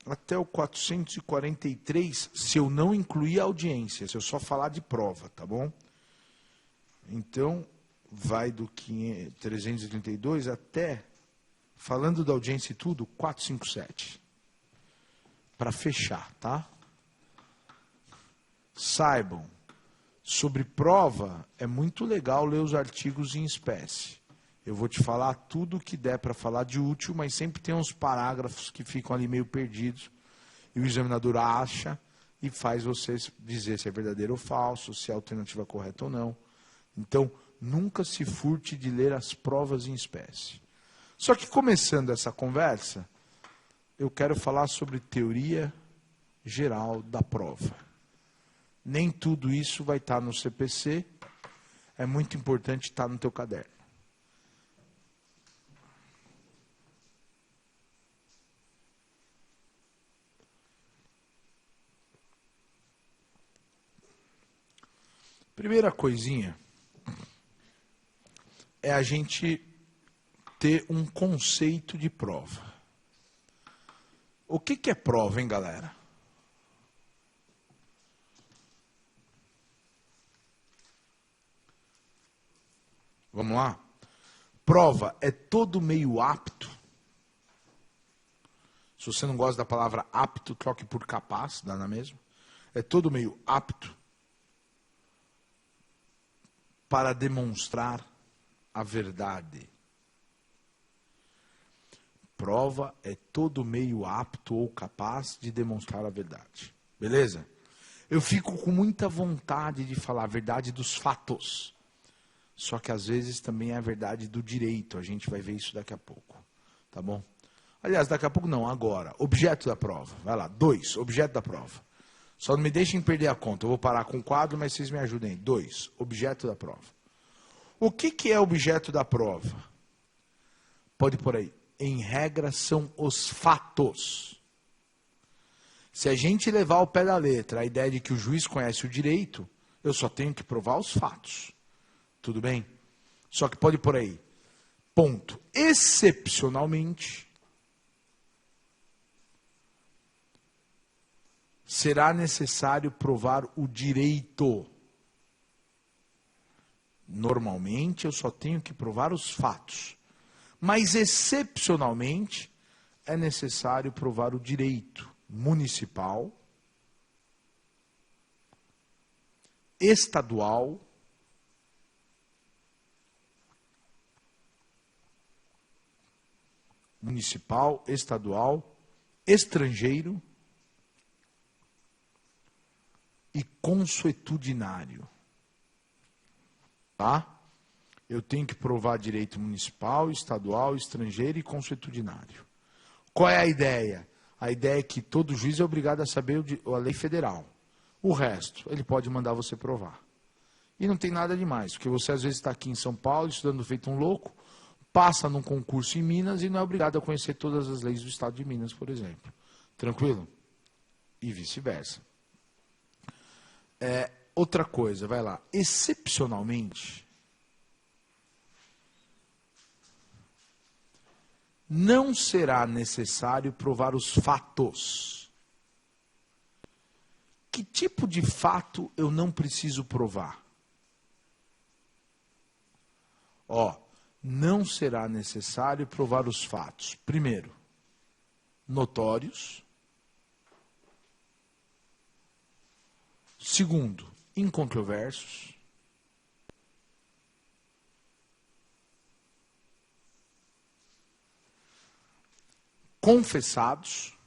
Até o 443, se eu não incluir a audiência, se eu só falar de prova, tá bom? Então, vai do 332 até, falando da audiência e tudo, 457. Para fechar, tá? Saibam, sobre prova, é muito legal ler os artigos em espécie. Eu vou te falar tudo o que der para falar de útil, mas sempre tem uns parágrafos que ficam ali meio perdidos, e o examinador acha e faz você dizer se é verdadeiro ou falso, se é a alternativa correta ou não. Então, nunca se furte de ler as provas em espécie. Só que começando essa conversa, eu quero falar sobre teoria geral da prova. Nem tudo isso vai estar no CPC, é muito importante estar no teu caderno. Primeira coisinha é a gente ter um conceito de prova. O que é prova, hein, galera? Vamos lá? Prova é todo meio apto. Se você não gosta da palavra apto, troque por capaz, dá na mesma. é todo meio apto para demonstrar a verdade. Prova é todo meio apto ou capaz de demonstrar a verdade. Beleza? Eu fico com muita vontade de falar a verdade dos fatos. Só que às vezes também é a verdade do direito. A gente vai ver isso daqui a pouco. Tá bom? Aliás, daqui a pouco não, agora. Objeto da prova. Vai lá. 2. Objeto da prova. Só não me deixem perder a conta. Eu vou parar com o quadro, mas vocês me ajudem. 2. Objeto da prova. O que é objeto da prova? Pode pôr aí. Em regra, são os fatos. Se a gente levar ao pé da letra a ideia de que o juiz conhece o direito, eu só tenho que provar os fatos. Tudo bem? Só que pode pôr aí. Ponto. Excepcionalmente, será necessário provar o direito. Normalmente, eu só tenho que provar os fatos. Mas, excepcionalmente, é necessário provar o direito municipal, estadual, estrangeiro e consuetudinário. Tá? Eu tenho que provar direito municipal, estadual, estrangeiro e consuetudinário. Qual é a ideia? A ideia é que todo juiz é obrigado a saber a lei federal. O resto, ele pode mandar você provar. E não tem nada demais, porque você às vezes está aqui em São Paulo, estudando feito um louco, passa num concurso em Minas e não é obrigado a conhecer todas as leis do estado de Minas, por exemplo. Tranquilo? E vice-versa. Outra coisa, vai lá. Excepcionalmente, não será necessário provar os fatos. Que tipo de fato eu não preciso provar? Não será necessário provar os fatos. Primeiro, notórios. Segundo, incontroversos. Confessados.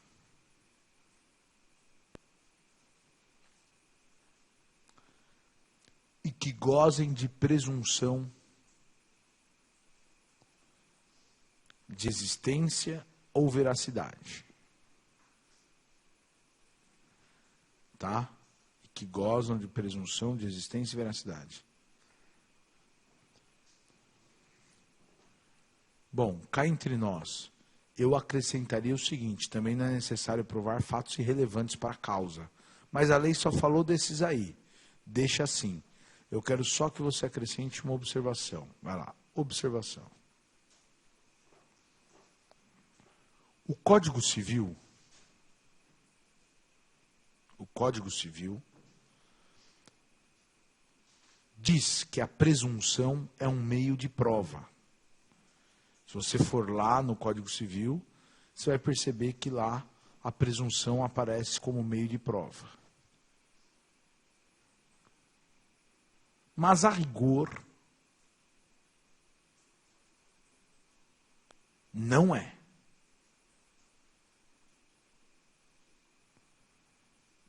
E que gozem de presunção de existência ou veracidade. Tá? E que gozam de presunção de existência e veracidade. Bom, cá entre nós, eu acrescentaria o seguinte, também não é necessário provar fatos irrelevantes para a causa. Mas a lei só falou desses aí. Deixa assim. Eu quero só que você acrescente uma observação. Vai lá, observação. O Código Civil diz que a presunção é um meio de prova. Se você for lá no Código Civil, você vai perceber que lá a presunção aparece como meio de prova. Mas a rigor, não é.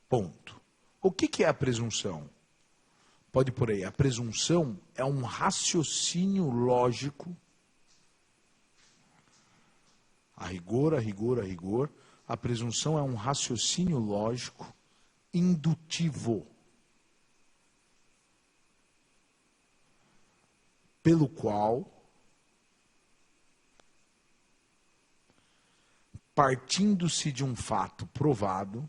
Ponto. O que é a presunção? Pode pôr aí. A presunção é um raciocínio lógico. A rigor. A presunção é um raciocínio lógico indutivo, pelo qual, partindo-se de um fato provado,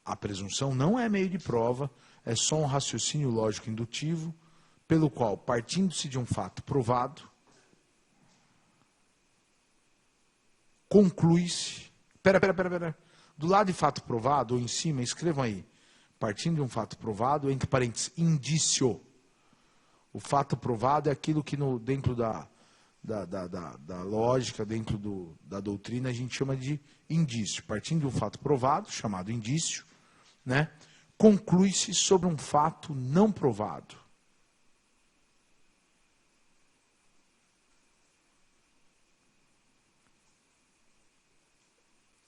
a presunção não é meio de prova, é só um raciocínio lógico indutivo, pelo qual, partindo-se de um fato provado, conclui-se... Pera. Do lado de fato provado, ou em cima, escrevam aí. Partindo de um fato provado, entre parênteses, indício. O fato provado é aquilo que dentro da lógica, dentro da doutrina, a gente chama de indício. Partindo de um fato provado, chamado indício, né, conclui-se sobre um fato não provado.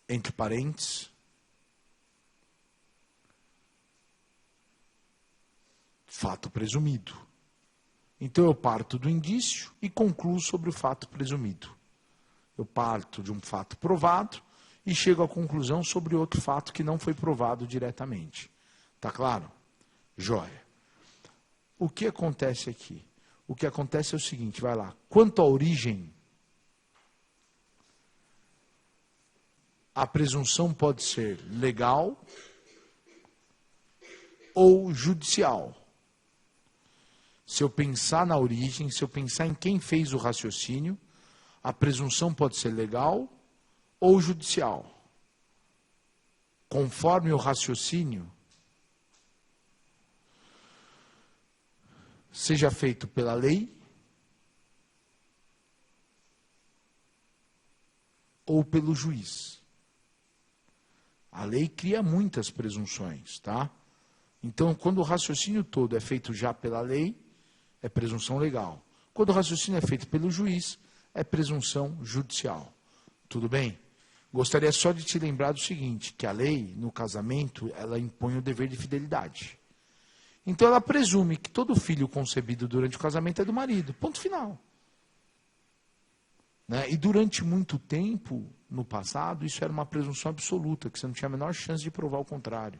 Entre parênteses, fato presumido. Então eu parto do indício e concluo sobre o fato presumido. Eu parto de um fato provado e chego à conclusão sobre outro fato que não foi provado diretamente. Tá claro? Jóia. O que acontece aqui? O que acontece é o seguinte, vai lá. Quanto à origem, a presunção pode ser legal ou judicial. Se eu pensar na origem, se eu pensar em quem fez o raciocínio, a presunção pode ser legal ou judicial. Conforme o raciocínio seja feito pela lei ou pelo juiz. A lei cria muitas presunções, tá? Então, quando o raciocínio todo é feito já pela lei, é presunção legal. Quando o raciocínio é feito pelo juiz, é presunção judicial. Tudo bem? Gostaria só de te lembrar do seguinte, que a lei, no casamento, ela impõe o dever de fidelidade. Então ela presume que todo filho concebido durante o casamento é do marido. Ponto final. Né? E durante muito tempo, no passado, isso era uma presunção absoluta, que você não tinha a menor chance de provar o contrário.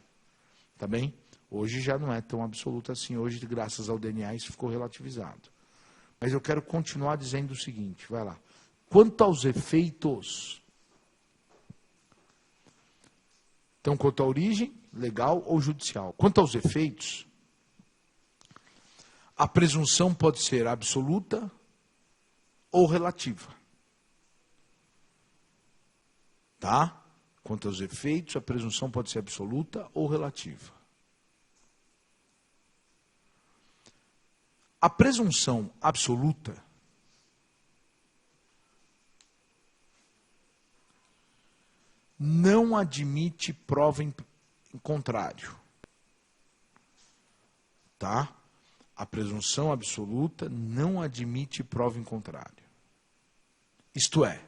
Tá bem? Hoje já não é tão absoluto assim. Hoje, graças ao DNA, isso ficou relativizado. Mas eu quero continuar dizendo o seguinte, vai lá. Quanto aos efeitos, então, quanto à origem, legal ou judicial. Quanto aos efeitos, a presunção pode ser absoluta ou relativa. Tá? Quanto aos efeitos, a presunção pode ser absoluta ou relativa. A presunção absoluta não admite prova em contrário. Tá? A presunção absoluta não admite prova em contrário. Isto é,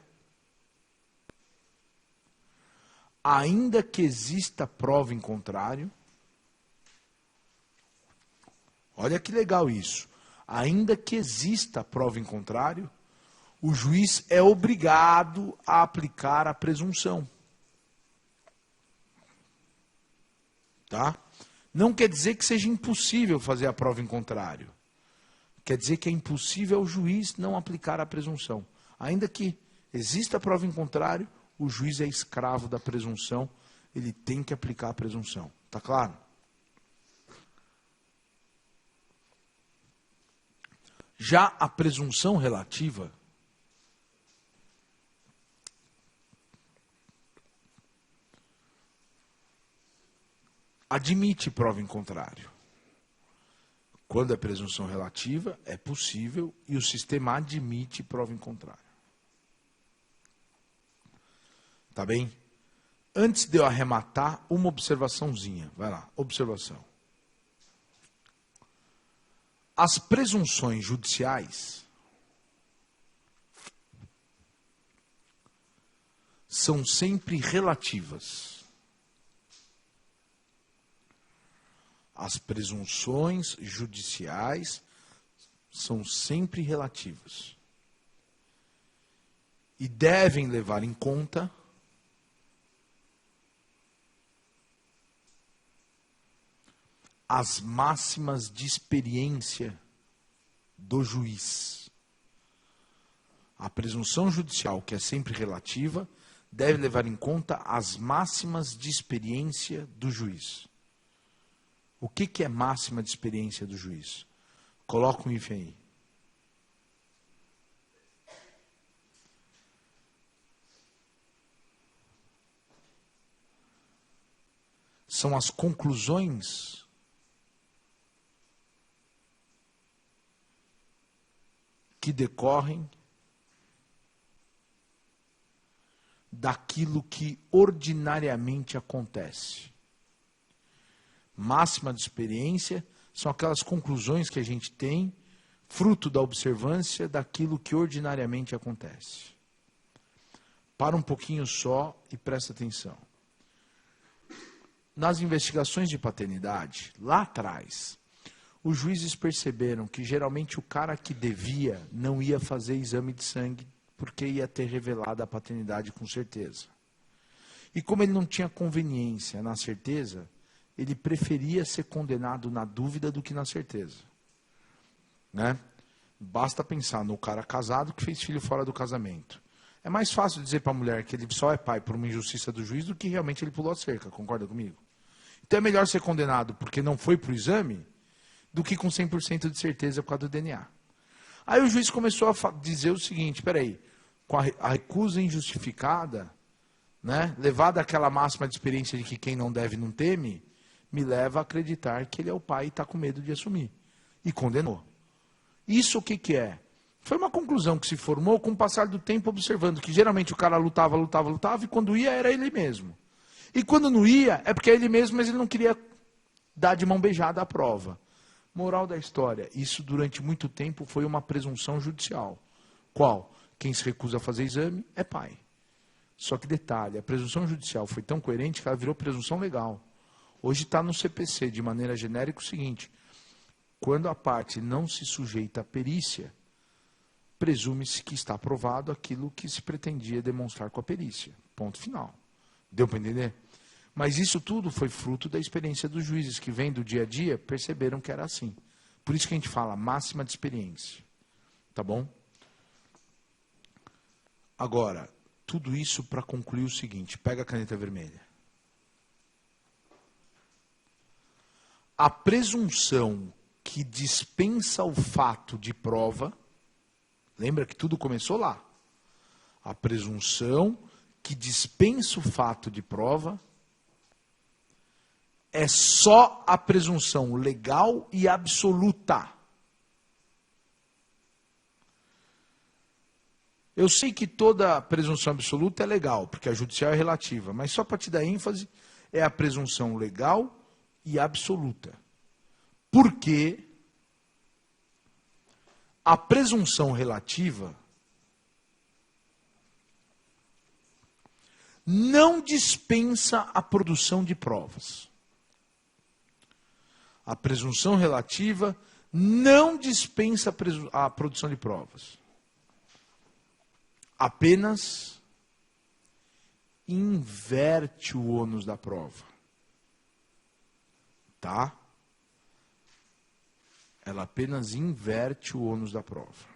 ainda que exista prova em contrário, olha que legal isso, ainda que exista prova em contrário, o juiz é obrigado a aplicar a presunção. Tá? Não quer dizer que seja impossível fazer a prova em contrário. Quer dizer que é impossível o juiz não aplicar a presunção. Ainda que exista a prova em contrário, o juiz é escravo da presunção, ele tem que aplicar a presunção. Tá claro? Já a presunção relativa admite prova em contrário. Quando é presunção relativa, é possível e o sistema admite prova em contrário. Tá bem? Antes de eu arrematar, uma observaçãozinha. Vai lá, observação. As presunções judiciais são sempre relativas. As presunções judiciais são sempre relativas. E devem levar em conta as máximas de experiência do juiz. A presunção judicial, que é sempre relativa, deve levar em conta as máximas de experiência do juiz. O que é máxima de experiência do juiz? Coloca um hífen aí. São as conclusões que decorrem daquilo que ordinariamente acontece. Máxima de experiência são aquelas conclusões que a gente tem, fruto da observância daquilo que ordinariamente acontece. Para um pouquinho só e presta atenção. Nas investigações de paternidade, lá atrás, os juízes perceberam que geralmente o cara que devia não ia fazer exame de sangue porque ia ter revelado a paternidade com certeza. E como ele não tinha conveniência na certeza, ele preferia ser condenado na dúvida do que na certeza. Né? Basta pensar no cara casado que fez filho fora do casamento. É mais fácil dizer para a mulher que ele só é pai por uma injustiça do juiz do que realmente ele pulou a cerca, concorda comigo? Então é melhor ser condenado porque não foi para o exame do que com 100% de certeza por causa do DNA. Aí o juiz começou a dizer o seguinte, peraí, com a recusa injustificada, né, levada àquela máxima de experiência de que quem não deve não teme, me leva a acreditar que ele é o pai e está com medo de assumir. E condenou. Isso o que é? Foi uma conclusão que se formou com o passar do tempo observando que geralmente o cara lutava e quando ia era ele mesmo. E quando não ia é porque é ele mesmo, mas ele não queria dar de mão beijada a prova. Moral da história, isso durante muito tempo foi uma presunção judicial. Qual? Quem se recusa a fazer exame é pai. Só que detalhe, a presunção judicial foi tão coerente que ela virou presunção legal. Hoje está no CPC, de maneira genérica, o seguinte, quando a parte não se sujeita à perícia, presume-se que está provado aquilo que se pretendia demonstrar com a perícia. Ponto final. Deu para entender? Mas isso tudo foi fruto da experiência dos juízes, que vêm do dia a dia, perceberam que era assim. Por isso que a gente fala máxima de experiência. Tá bom? Agora, tudo isso para concluir o seguinte, pega a caneta vermelha. A presunção que dispensa o fato de prova, lembra que tudo começou lá. A presunção que dispensa o fato de prova é só a presunção legal e absoluta. Eu sei que toda presunção absoluta é legal, porque a judicial é relativa, mas só para te dar ênfase, é a presunção legal e absoluta. Porque a presunção relativa não dispensa a produção de provas. A presunção relativa não dispensa a produção de provas. Apenas inverte o ônus da prova. Tá? Ela apenas inverte o ônus da prova.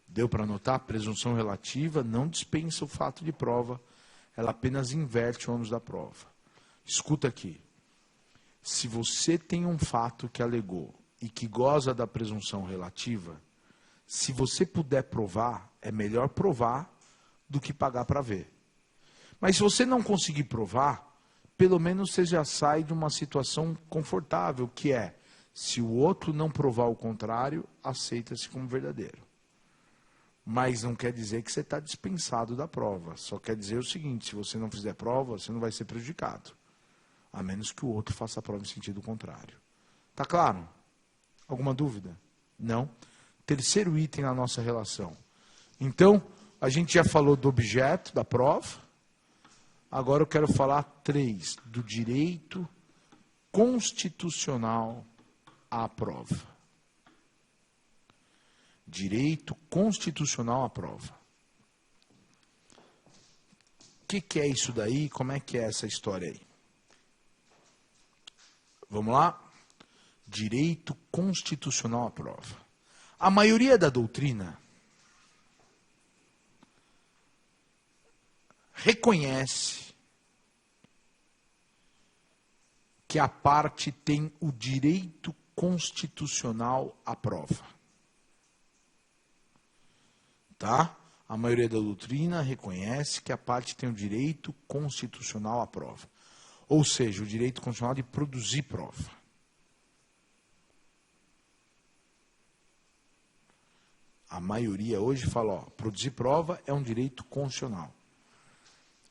Deu para notar? Presunção relativa não dispensa o fato de prova, ela apenas inverte o ônus da prova. Escuta aqui. Se você tem um fato que alegou e que goza da presunção relativa, se você puder provar, é melhor provar do que pagar para ver. Mas se você não conseguir provar, pelo menos você já sai de uma situação confortável, que é, se o outro não provar o contrário, aceita-se como verdadeiro. Mas não quer dizer que você está dispensado da prova. Só quer dizer o seguinte, se você não fizer prova, você não vai ser prejudicado. A menos que o outro faça a prova em sentido contrário. Tá claro? Alguma dúvida? Não? Terceiro item na nossa relação. Então, a gente já falou do objeto da prova. Agora eu quero falar 3, do direito constitucional à prova. Direito constitucional à prova. O que é isso daí? Como é que é essa história aí? Vamos lá? Direito constitucional à prova. A maioria da doutrina reconhece que a parte tem o direito constitucional à prova. Tá? A maioria da doutrina reconhece que a parte tem o direito constitucional à prova. Ou seja, o direito constitucional de produzir prova. A maioria hoje fala, ó, produzir prova é um direito constitucional.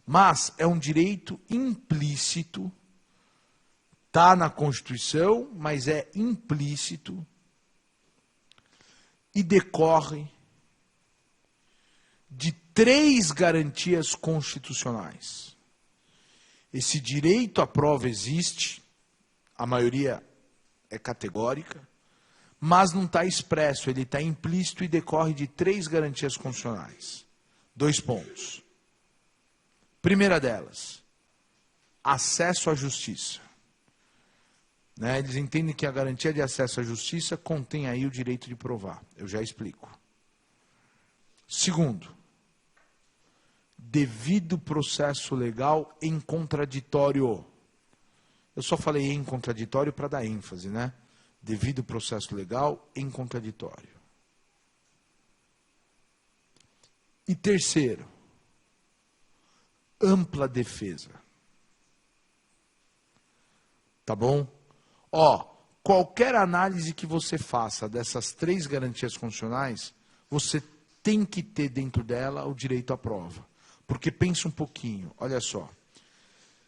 Mas é um direito implícito, está na Constituição, mas é implícito e decorre de 3 garantias constitucionais. Esse direito à prova existe, a maioria é categórica, mas não está expresso, ele está implícito e decorre de 3 garantias constitucionais. 2 pontos. Primeira delas, acesso à justiça. Né? Eles entendem que a garantia de acesso à justiça contém aí o direito de provar. Eu já explico. Segundo, devido processo legal em contraditório. Eu só falei em contraditório para dar ênfase, né? Devido processo legal em contraditório. E terceiro, ampla defesa. Tá bom? Ó, qualquer análise que você faça dessas 3 garantias constitucionais, você tem que ter dentro dela o direito à prova. Porque pensa um pouquinho, olha só.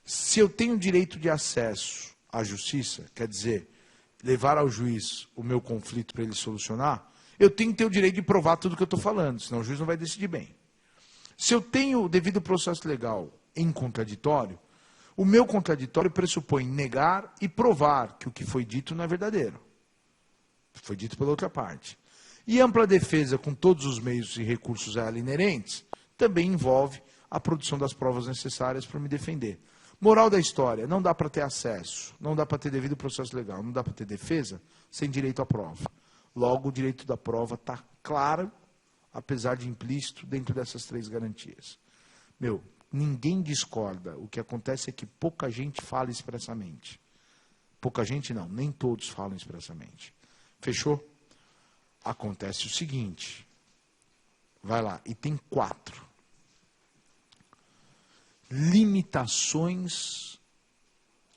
Se eu tenho direito de acesso à justiça, quer dizer, levar ao juiz o meu conflito para ele solucionar, eu tenho que ter o direito de provar tudo que eu estou falando, senão o juiz não vai decidir bem. Se eu tenho o devido processo legal em contraditório, o meu contraditório pressupõe negar e provar que o que foi dito não é verdadeiro. Foi dito pela outra parte. E ampla defesa com todos os meios e recursos a ela inerentes também envolve a produção das provas necessárias para me defender. Moral da história, não dá para ter acesso, não dá para ter devido processo legal, não dá para ter defesa sem direito à prova. Logo, o direito da prova está claro, apesar de implícito, dentro dessas 3 garantias. Meu, ninguém discorda. O que acontece é que pouca gente fala expressamente. Pouca gente não, nem todos falam expressamente. Fechou? Acontece o seguinte. Vai lá, e tem 4. Limitações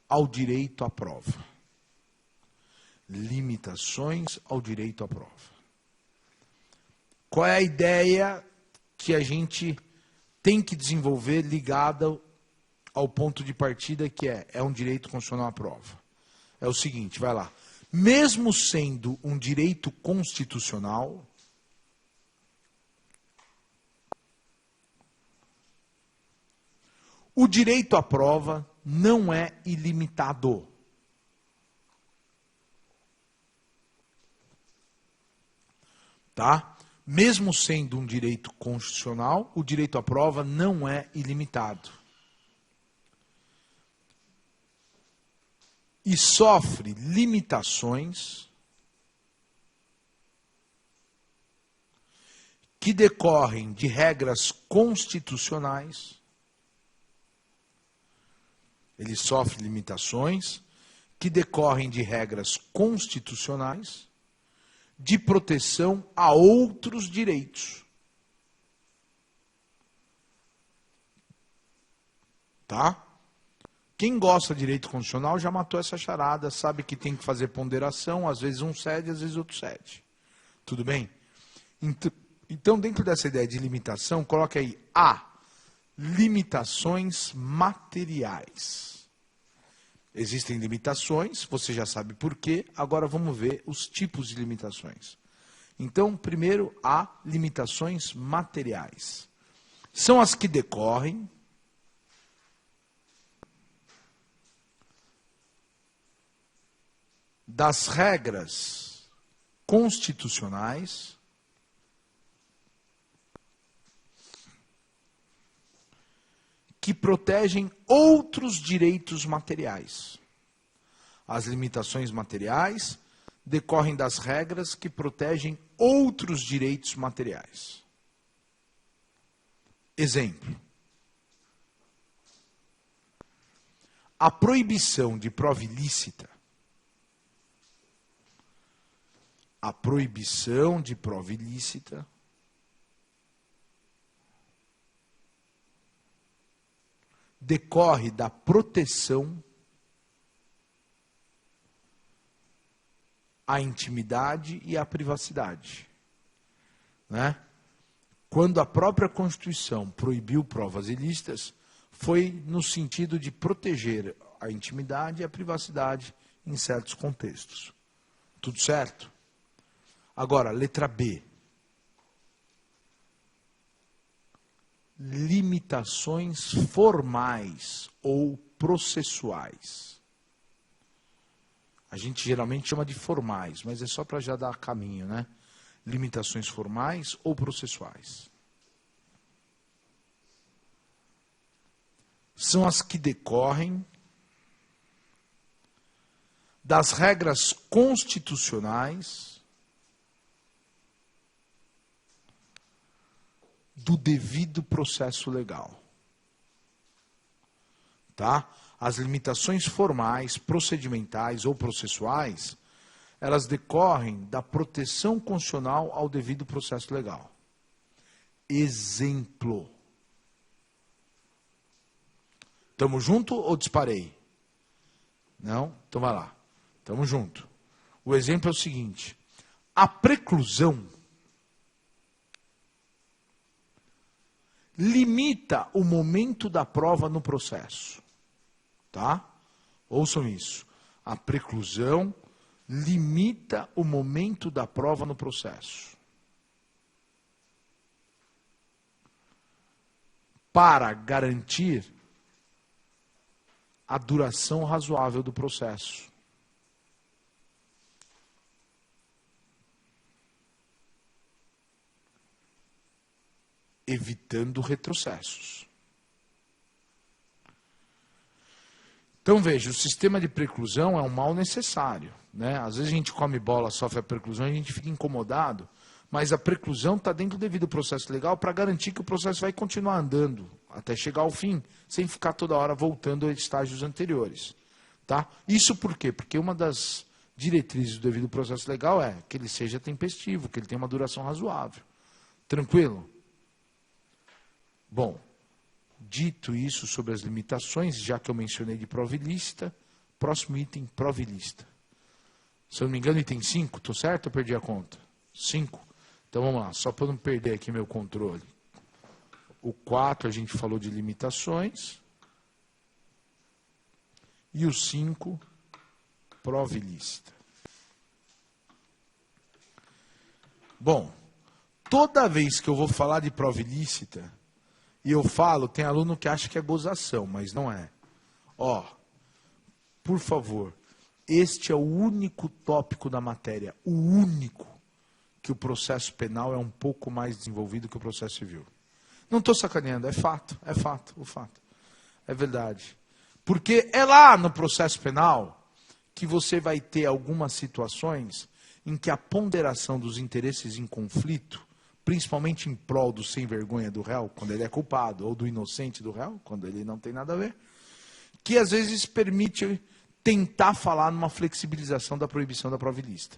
ao direito à prova. Limitações ao direito à prova. Qual é a ideia que a gente tem que desenvolver ligada ao ponto de partida que é um direito constitucional à prova? É o seguinte, vai lá. Mesmo sendo um direito constitucional, o direito à prova não é ilimitado. Tá? Mesmo sendo um direito constitucional, o direito à prova não é ilimitado. E sofre limitações que decorrem de regras constitucionais. Ele sofre limitações que decorrem de regras constitucionais de proteção a outros direitos. Tá? Quem gosta de direito constitucional já matou essa charada, sabe que tem que fazer ponderação, às vezes um cede, às vezes outro cede. Tudo bem? Então, dentro dessa ideia de limitação, coloque aí A, limitações materiais. Existem limitações, você já sabe por quê, agora vamos ver os tipos de limitações. Então, primeiro, há limitações materiais. São as que decorrem das regras constitucionais que protegem outros direitos materiais. As limitações materiais decorrem das regras que protegem outros direitos materiais. Exemplo. A proibição de prova ilícita. A proibição de prova ilícita decorre da proteção à intimidade e à privacidade. né? Quando a própria Constituição proibiu provas ilícitas, foi no sentido de proteger a intimidade e a privacidade em certos contextos. Tudo certo? Agora, letra B. Limitações formais ou processuais. A gente geralmente chama de formais, mas é só para já dar caminho, né? Limitações formais ou processuais. São as que decorrem das regras constitucionais do devido processo legal. Tá? As limitações formais, procedimentais ou processuais, elas decorrem da proteção constitucional ao devido processo legal. Exemplo. Tamo junto ou disparei? Não? Então vai lá. Tamo junto. O exemplo é o seguinte. A preclusão limita o momento da prova no processo. Tá? Ouçam isso. A preclusão limita o momento da prova no processo. Para garantir a duração razoável do processo. Evitando retrocessos. Então, veja, o sistema de preclusão é um mal necessário, né? Às vezes a gente come bola, sofre a preclusão e a gente fica incomodado, mas a preclusão está dentro do devido processo legal para garantir que o processo vai continuar andando até chegar ao fim, sem ficar toda hora voltando a estágios anteriores. Tá? Isso por quê? Porque uma das diretrizes do devido processo legal é que ele seja tempestivo, que ele tenha uma duração razoável. Tranquilo? Bom, dito isso sobre as limitações, já que eu mencionei de prova ilícita, próximo item, prova ilícita. Se eu não me engano, item 5, estou certo ou perdi a conta? 5. Então vamos lá, só para não perder aqui meu controle. O 4 a gente falou de limitações. E o 5, prova ilícita. Bom, toda vez que eu vou falar de prova ilícita, e eu falo, tem aluno que acha que é gozação, mas não é. Ó, por favor, este é o único tópico da matéria, o único, que o processo penal é um pouco mais desenvolvido que o processo civil. Não estou sacaneando, é fato, o fato. É verdade. Porque é lá no processo penal que você vai ter algumas situações em que a ponderação dos interesses em conflito, principalmente em prol do sem vergonha do réu, quando ele é culpado, ou do inocente do réu, quando ele não tem nada a ver, que às vezes permite tentar falar numa flexibilização da proibição da prova ilícita.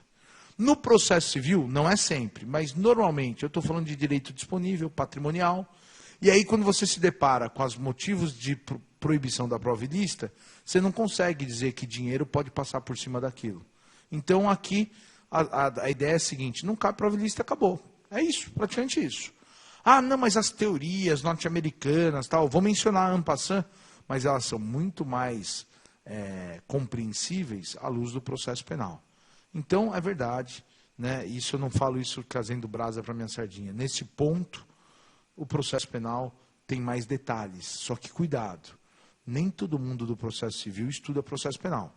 No processo civil, não é sempre, mas normalmente, eu estou falando de direito disponível, patrimonial, e aí quando você se depara com os motivos de proibição da prova ilícita, você não consegue dizer que dinheiro pode passar por cima daquilo. Então aqui a ideia é a seguinte, não cabe prova ilícita, acabou. É isso, praticamente isso. Ah, não, mas as teorias norte-americanas, tal, vou mencionar en passant, mas elas são muito mais compreensíveis à luz do processo penal. Então, é verdade, né? Isso eu não falo isso trazendo brasa para minha sardinha. Nesse ponto, o processo penal tem mais detalhes. Só que cuidado, nem todo mundo do processo civil estuda processo penal,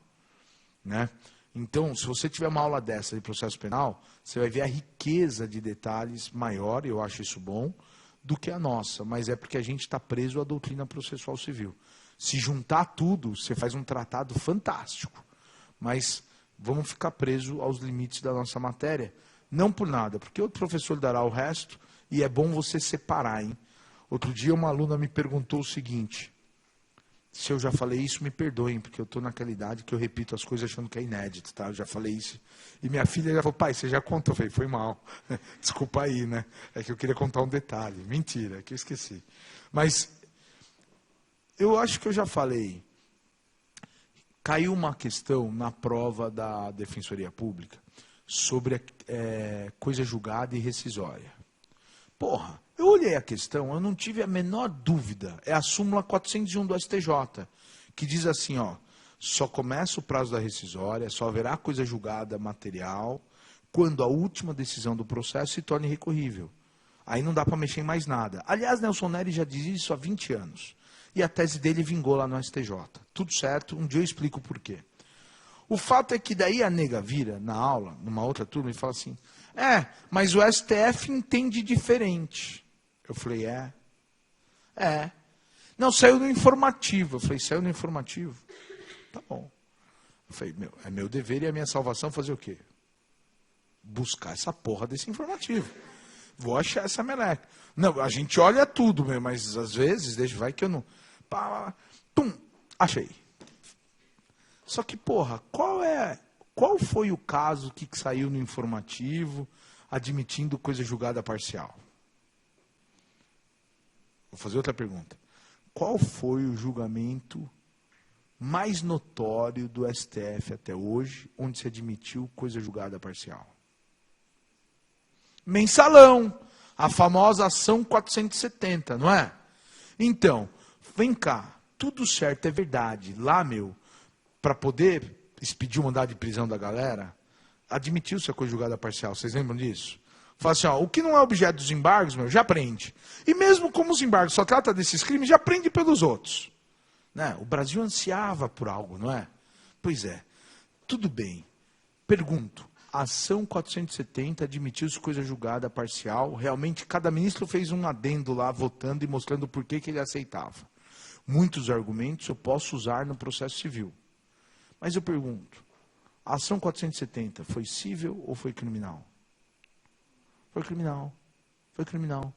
né? Então, se você tiver uma aula dessa de processo penal, você vai ver a riqueza de detalhes maior, eu acho isso bom, do que a nossa. Mas é porque a gente está preso à doutrina processual civil. Se juntar tudo, você faz um tratado fantástico. Mas vamos ficar presos aos limites da nossa matéria. Não por nada, porque outro professor dará o resto e é bom você separar, hein? Outro dia uma aluna me perguntou o seguinte, se eu já falei isso, me perdoem, porque eu estou naquela idade que eu repito as coisas achando que é inédito, tá? Eu já falei isso. E minha filha já falou, pai, você já contou? Eu falei, foi mal. Desculpa aí, né? É que eu queria contar um detalhe. Mentira, é que eu esqueci. Mas eu acho que eu já falei. Caiu uma questão na prova da Defensoria Pública sobre coisa julgada e rescisória. Porra, eu olhei a questão, eu não tive a menor dúvida. É a súmula 401 do STJ, que diz assim, ó, só começa o prazo da rescisória, só haverá coisa julgada material quando a última decisão do processo se torne recorrível. Aí não dá para mexer em mais nada. Aliás, Nelson Neri já diz isso há 20 anos. E a tese dele vingou lá no STJ. Tudo certo, um dia eu explico o porquê. O fato é que daí a nega vira, na aula, numa outra turma, e fala assim, mas o STF entende diferente. Eu falei, é. Não, saiu no informativo. Eu falei, saiu no informativo? Tá bom. Eu falei, é meu dever e a minha salvação fazer o quê? Buscar essa porra desse informativo. Vou achar essa meleca. Não, a gente olha tudo, mas às vezes, vai que eu não... Pum, achei. Só que, porra, qual foi o caso que saiu no informativo admitindo coisa julgada parcial? Vou fazer outra pergunta. Qual foi o julgamento mais notório do STF até hoje, onde se admitiu coisa julgada parcial? Mensalão, a famosa ação 470, não é? Então, vem cá, tudo certo, é verdade. Lá, para poder expedir o mandado de prisão da galera, admitiu-se a coisa julgada parcial. Vocês lembram disso? Fala assim, ó, o que não é objeto dos embargos, já prende. E mesmo como os embargos só tratam desses crimes, já prende pelos outros. Né? O Brasil ansiava por algo, não é? Pois é. Tudo bem. Pergunto, a ação 470 admitiu-se coisa julgada parcial. Realmente, cada ministro fez um adendo lá, votando e mostrando por que ele aceitava. Muitos argumentos eu posso usar no processo civil. Mas eu pergunto, a ação 470 foi cível ou foi criminal? Foi criminal. Foi criminal.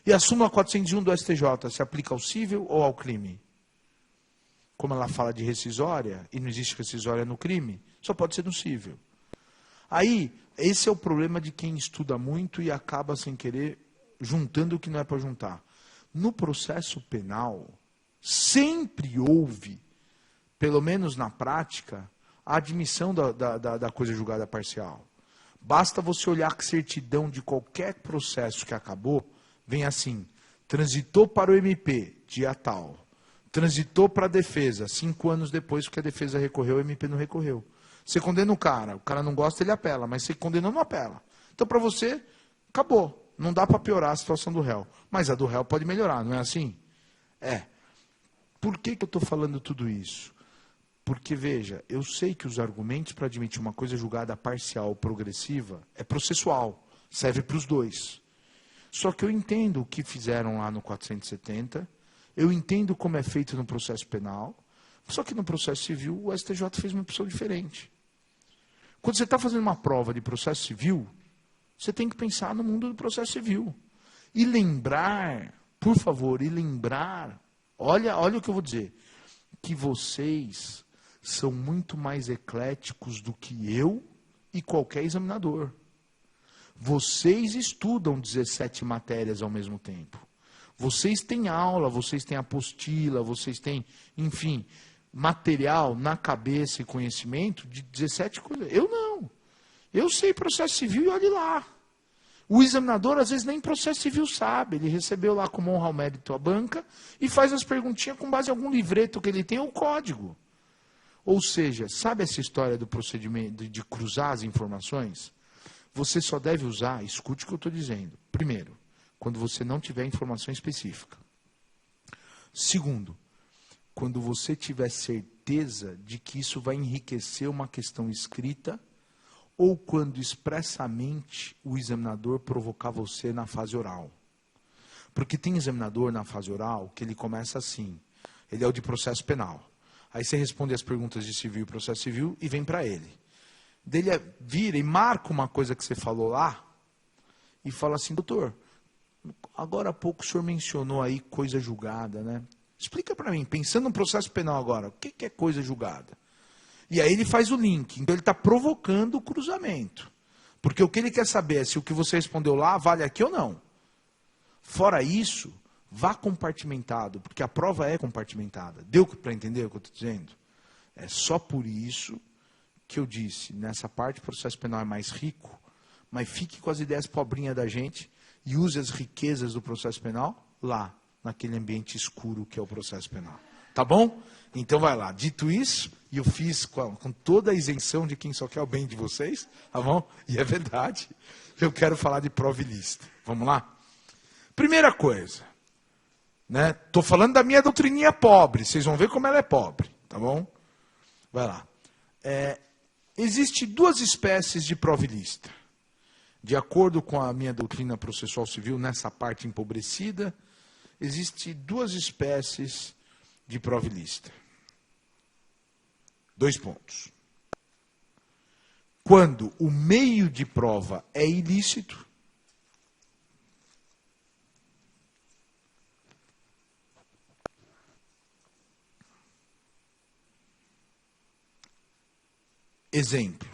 E a súmula 401 do STJ se aplica ao cível ou ao crime? Como ela fala de rescisória, e não existe rescisória no crime, só pode ser no cível. Aí, esse é o problema de quem estuda muito e acaba sem querer juntando o que não é para juntar. No processo penal, sempre houve, pelo menos na prática, a admissão da coisa julgada parcial. Basta você olhar a certidão de qualquer processo que acabou, vem assim, transitou para o MP, dia tal. Transitou para a defesa, 5 anos depois que a defesa recorreu, o MP não recorreu. Você condena o cara não gosta, ele apela, mas você condenou, não apela. Então, para você, acabou. Não dá para piorar a situação do réu. Mas a do réu pode melhorar, não é assim? Por que eu estou falando tudo isso? Porque, veja, eu sei que os argumentos para admitir uma coisa julgada parcial ou progressiva é processual, serve para os dois. Só que eu entendo o que fizeram lá no 470, eu entendo como é feito no processo penal, só que no processo civil o STJ fez uma opção diferente. Quando você está fazendo uma prova de processo civil, você tem que pensar no mundo do processo civil. E lembrar, por favor, olha o que eu vou dizer, que vocês são muito mais ecléticos do que eu e qualquer examinador. Vocês estudam 17 matérias ao mesmo tempo. Vocês têm aula, vocês têm apostila, vocês têm, enfim, material na cabeça e conhecimento de 17 coisas. Eu não. Eu sei processo civil e olhe lá. O examinador, às vezes, nem processo civil sabe. Ele recebeu lá como honra ao mérito a banca e faz as perguntinhas com base em algum livreto que ele tem ou código. Ou seja, sabe essa história do procedimento de cruzar as informações? Você só deve usar, escute o que eu estou dizendo. Primeiro, quando você não tiver informação específica. Segundo, quando você tiver certeza de que isso vai enriquecer uma questão escrita ou quando expressamente o examinador provocar você na fase oral. Porque tem examinador na fase oral que ele começa assim, ele é o de processo penal. Aí você responde as perguntas de civil e processo civil e vem para ele. Dele vira e marca uma coisa que você falou lá e fala assim, doutor, agora há pouco o senhor mencionou aí coisa julgada, né? Explica para mim, pensando no processo penal agora, o que é coisa julgada? E aí ele faz o link, então ele está provocando o cruzamento. Porque o que ele quer saber é se o que você respondeu lá vale aqui ou não. Fora isso, vá compartimentado, porque a prova é compartimentada. Deu para entender o que eu estou dizendo? É só por isso que eu disse, nessa parte o processo penal é mais rico, mas fique com as ideias pobrinhas da gente e use as riquezas do processo penal lá, naquele ambiente escuro que é o processo penal. Tá bom? Então vai lá. Dito isso, e eu fiz com toda a isenção de quem só quer o bem de vocês, tá bom? E é verdade. Eu quero falar de prova ilícita. Vamos lá? Primeira coisa, né? Tô falando da minha doutrininha pobre, vocês vão ver como ela é pobre, tá bom? Vai lá. Existem duas espécies de prova ilícita. De acordo com a minha doutrina processual civil, nessa parte empobrecida, existem duas espécies de prova ilícita. 2 pontos. Quando o meio de prova é ilícito, exemplo,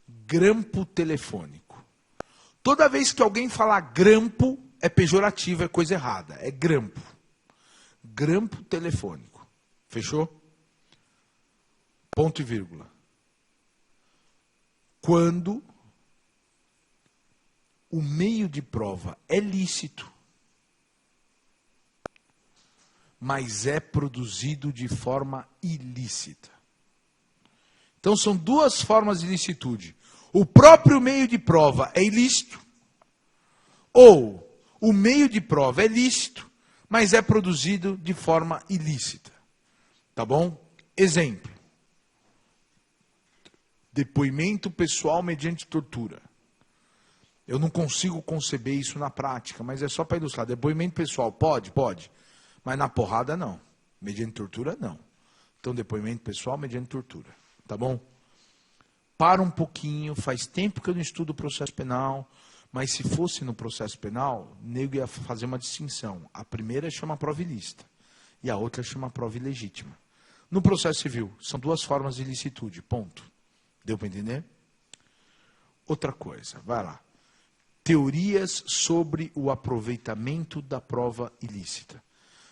grampo telefônico. Toda vez que alguém falar grampo, é pejorativo, é coisa errada. É grampo. Grampo telefônico. Fechou? Ponto e vírgula. Quando o meio de prova é lícito, mas é produzido de forma ilícita. Então são duas formas de ilicitude. O próprio meio de prova é ilícito, ou o meio de prova é lícito, mas é produzido de forma ilícita. Tá bom? Exemplo. Depoimento pessoal mediante tortura. Eu não consigo conceber isso na prática, mas é só para ilustrar. Depoimento pessoal, pode? Pode. Mas na porrada, não. Mediante tortura, não. Então, depoimento pessoal mediante tortura. Tá bom? Para um pouquinho, faz tempo que eu não estudo o processo penal, mas se fosse no processo penal, o nego ia fazer uma distinção. A primeira chama prova ilícita e a outra chama prova ilegítima. No processo civil, são duas formas de ilicitude, ponto. Deu para entender? Outra coisa, vai lá. Teorias sobre o aproveitamento da prova ilícita.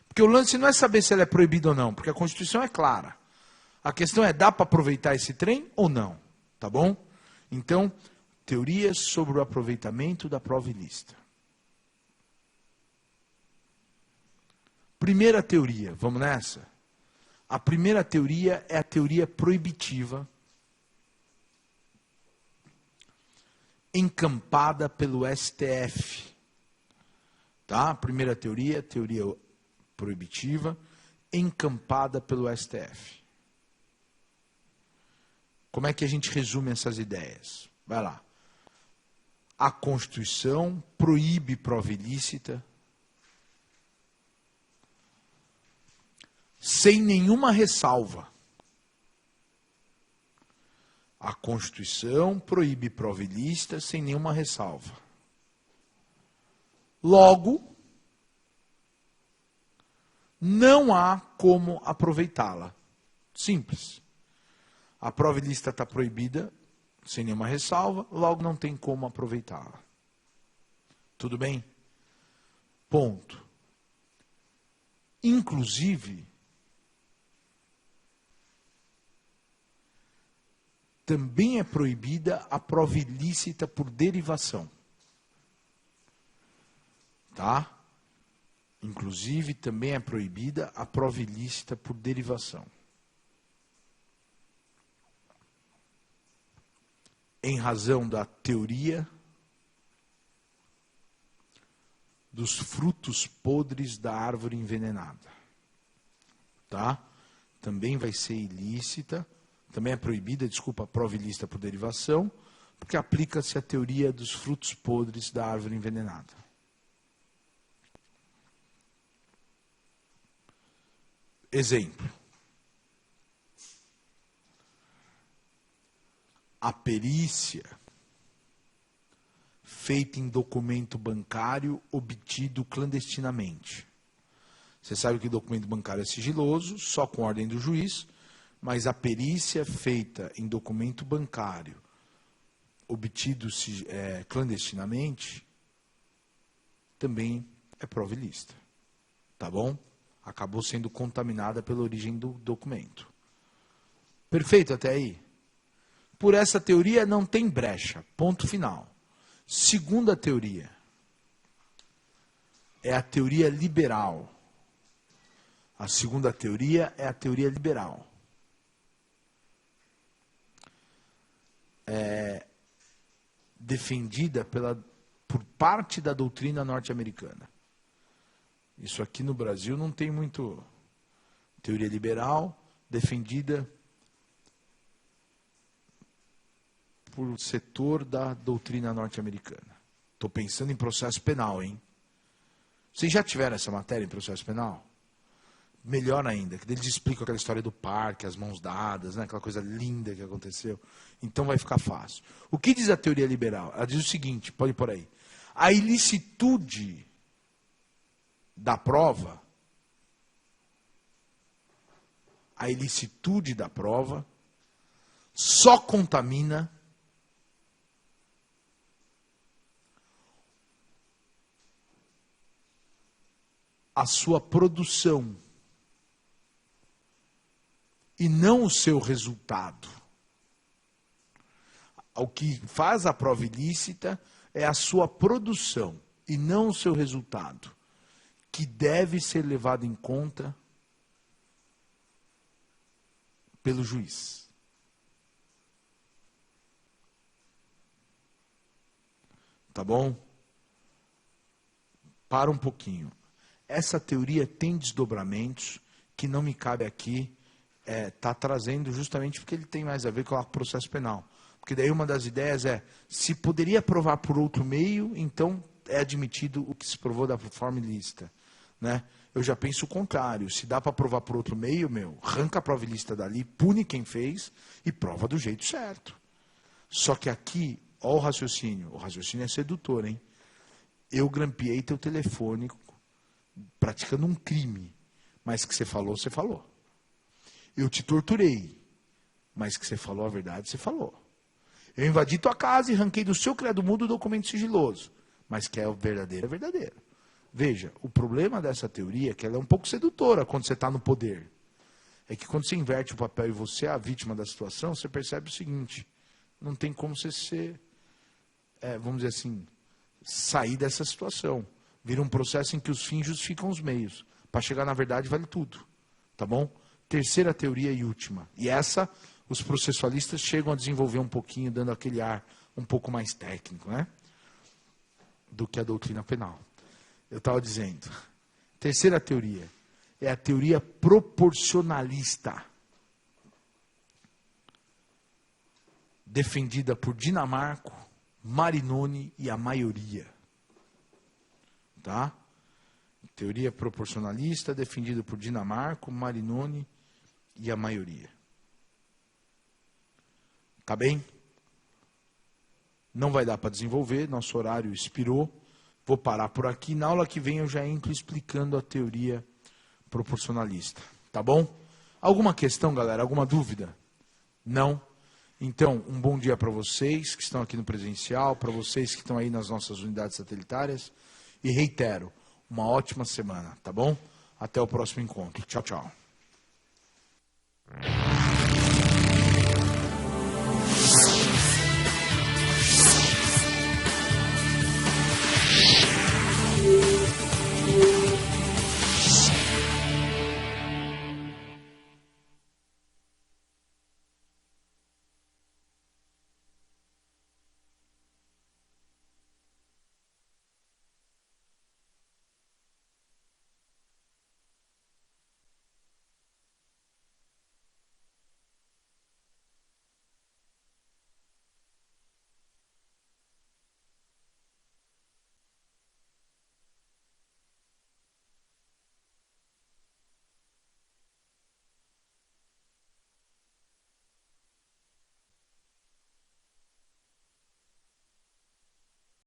Porque o lance não é saber se ela é proibida ou não, porque a Constituição é clara. A questão é, dá para aproveitar esse trem ou não? Tá bom? Então, teorias sobre o aproveitamento da prova ilícita. Primeira teoria, vamos nessa? A primeira teoria é a teoria proibitiva, encampada pelo STF. Tá? A primeira teoria, teoria proibitiva, encampada pelo STF. Como é que a gente resume essas ideias? Vai lá. A Constituição proíbe prova ilícita sem nenhuma ressalva. A Constituição proíbe prova ilícita sem nenhuma ressalva. Logo, não há como aproveitá-la. Simples. A prova ilícita está proibida sem nenhuma ressalva, logo não tem como aproveitá-la. Tudo bem? Ponto. Inclusive, também é proibida a prova ilícita por derivação. Tá? Inclusive, também é proibida a prova ilícita por derivação. Em razão da teoria dos frutos podres da árvore envenenada. Tá? Também vai ser ilícita, também é proibida, desculpa, a prova ilícita por derivação, porque aplica-se a teoria dos frutos podres da árvore envenenada. Exemplo. A perícia feita em documento bancário obtido clandestinamente. Você sabe que o documento bancário é sigiloso, só com ordem do juiz, mas a perícia feita em documento bancário obtido clandestinamente também é prova ilícita. Tá bom? Acabou sendo contaminada pela origem do documento. Perfeito até aí? Por essa teoria não tem brecha, ponto final. Segunda teoria é a teoria liberal. A segunda teoria é a teoria liberal. É defendida por parte da doutrina norte-americana. Isso aqui no Brasil não tem muito. Teoria liberal defendida por setor da doutrina norte-americana. Estou pensando em processo penal, hein? Vocês já tiveram essa matéria em processo penal? Melhor ainda, que eles explicam aquela história do parque, as mãos dadas, né? Aquela coisa linda que aconteceu. Então vai ficar fácil. O que diz a teoria liberal? Ela diz o seguinte, pode ir por aí. A ilicitude da prova, só contamina a sua produção e não o seu resultado. O que faz a prova ilícita é a sua produção e não o seu resultado, que deve ser levado em conta pelo juiz. Tá bom? Para um pouquinho. Essa teoria tem desdobramentos que não me cabe aqui tá trazendo justamente porque ele tem mais a ver com o processo penal. Porque daí uma das ideias é, se poderia provar por outro meio, então é admitido o que se provou da forma ilícita. Né? Eu já penso o contrário, se dá para provar por outro meio, arranca a prova ilícita dali, pune quem fez e prova do jeito certo. Só que aqui, ó o raciocínio é sedutor, hein? Eu grampeei teu telefone praticando um crime, mas que você falou, você falou. Eu te torturei, mas que você falou a verdade, você falou. Eu invadi tua casa e arranquei do seu criado mudo o documento sigiloso, mas que é verdadeiro, é verdadeiro. Veja, o problema dessa teoria é que ela é um pouco sedutora quando você está no poder. É que quando você inverte o papel e você é a vítima da situação, você percebe o seguinte, não tem como você ser, vamos dizer assim, sair dessa situação. Vira um processo em que os fins justificam os meios. Para chegar na verdade vale tudo. Tá bom? Terceira teoria e última. E essa, os processualistas chegam a desenvolver um pouquinho, dando aquele ar um pouco mais técnico, né? Do que a doutrina penal. Eu estava dizendo. Terceira teoria é a teoria proporcionalista. Defendida por Dinamarco, Marinoni e a maioria. Tá? Teoria proporcionalista, defendida por Dinamarco, Marinoni e a maioria. Tá bem? Não vai dar para desenvolver, nosso horário expirou. Vou parar por aqui. Na aula que vem eu já entro explicando a teoria proporcionalista. Tá bom? Alguma questão, galera? Alguma dúvida? Não? Então, um bom dia para vocês que estão aqui no presencial, para vocês que estão aí nas nossas unidades satelitárias. E reitero, uma ótima semana, tá bom? Até o próximo encontro. Tchau, tchau.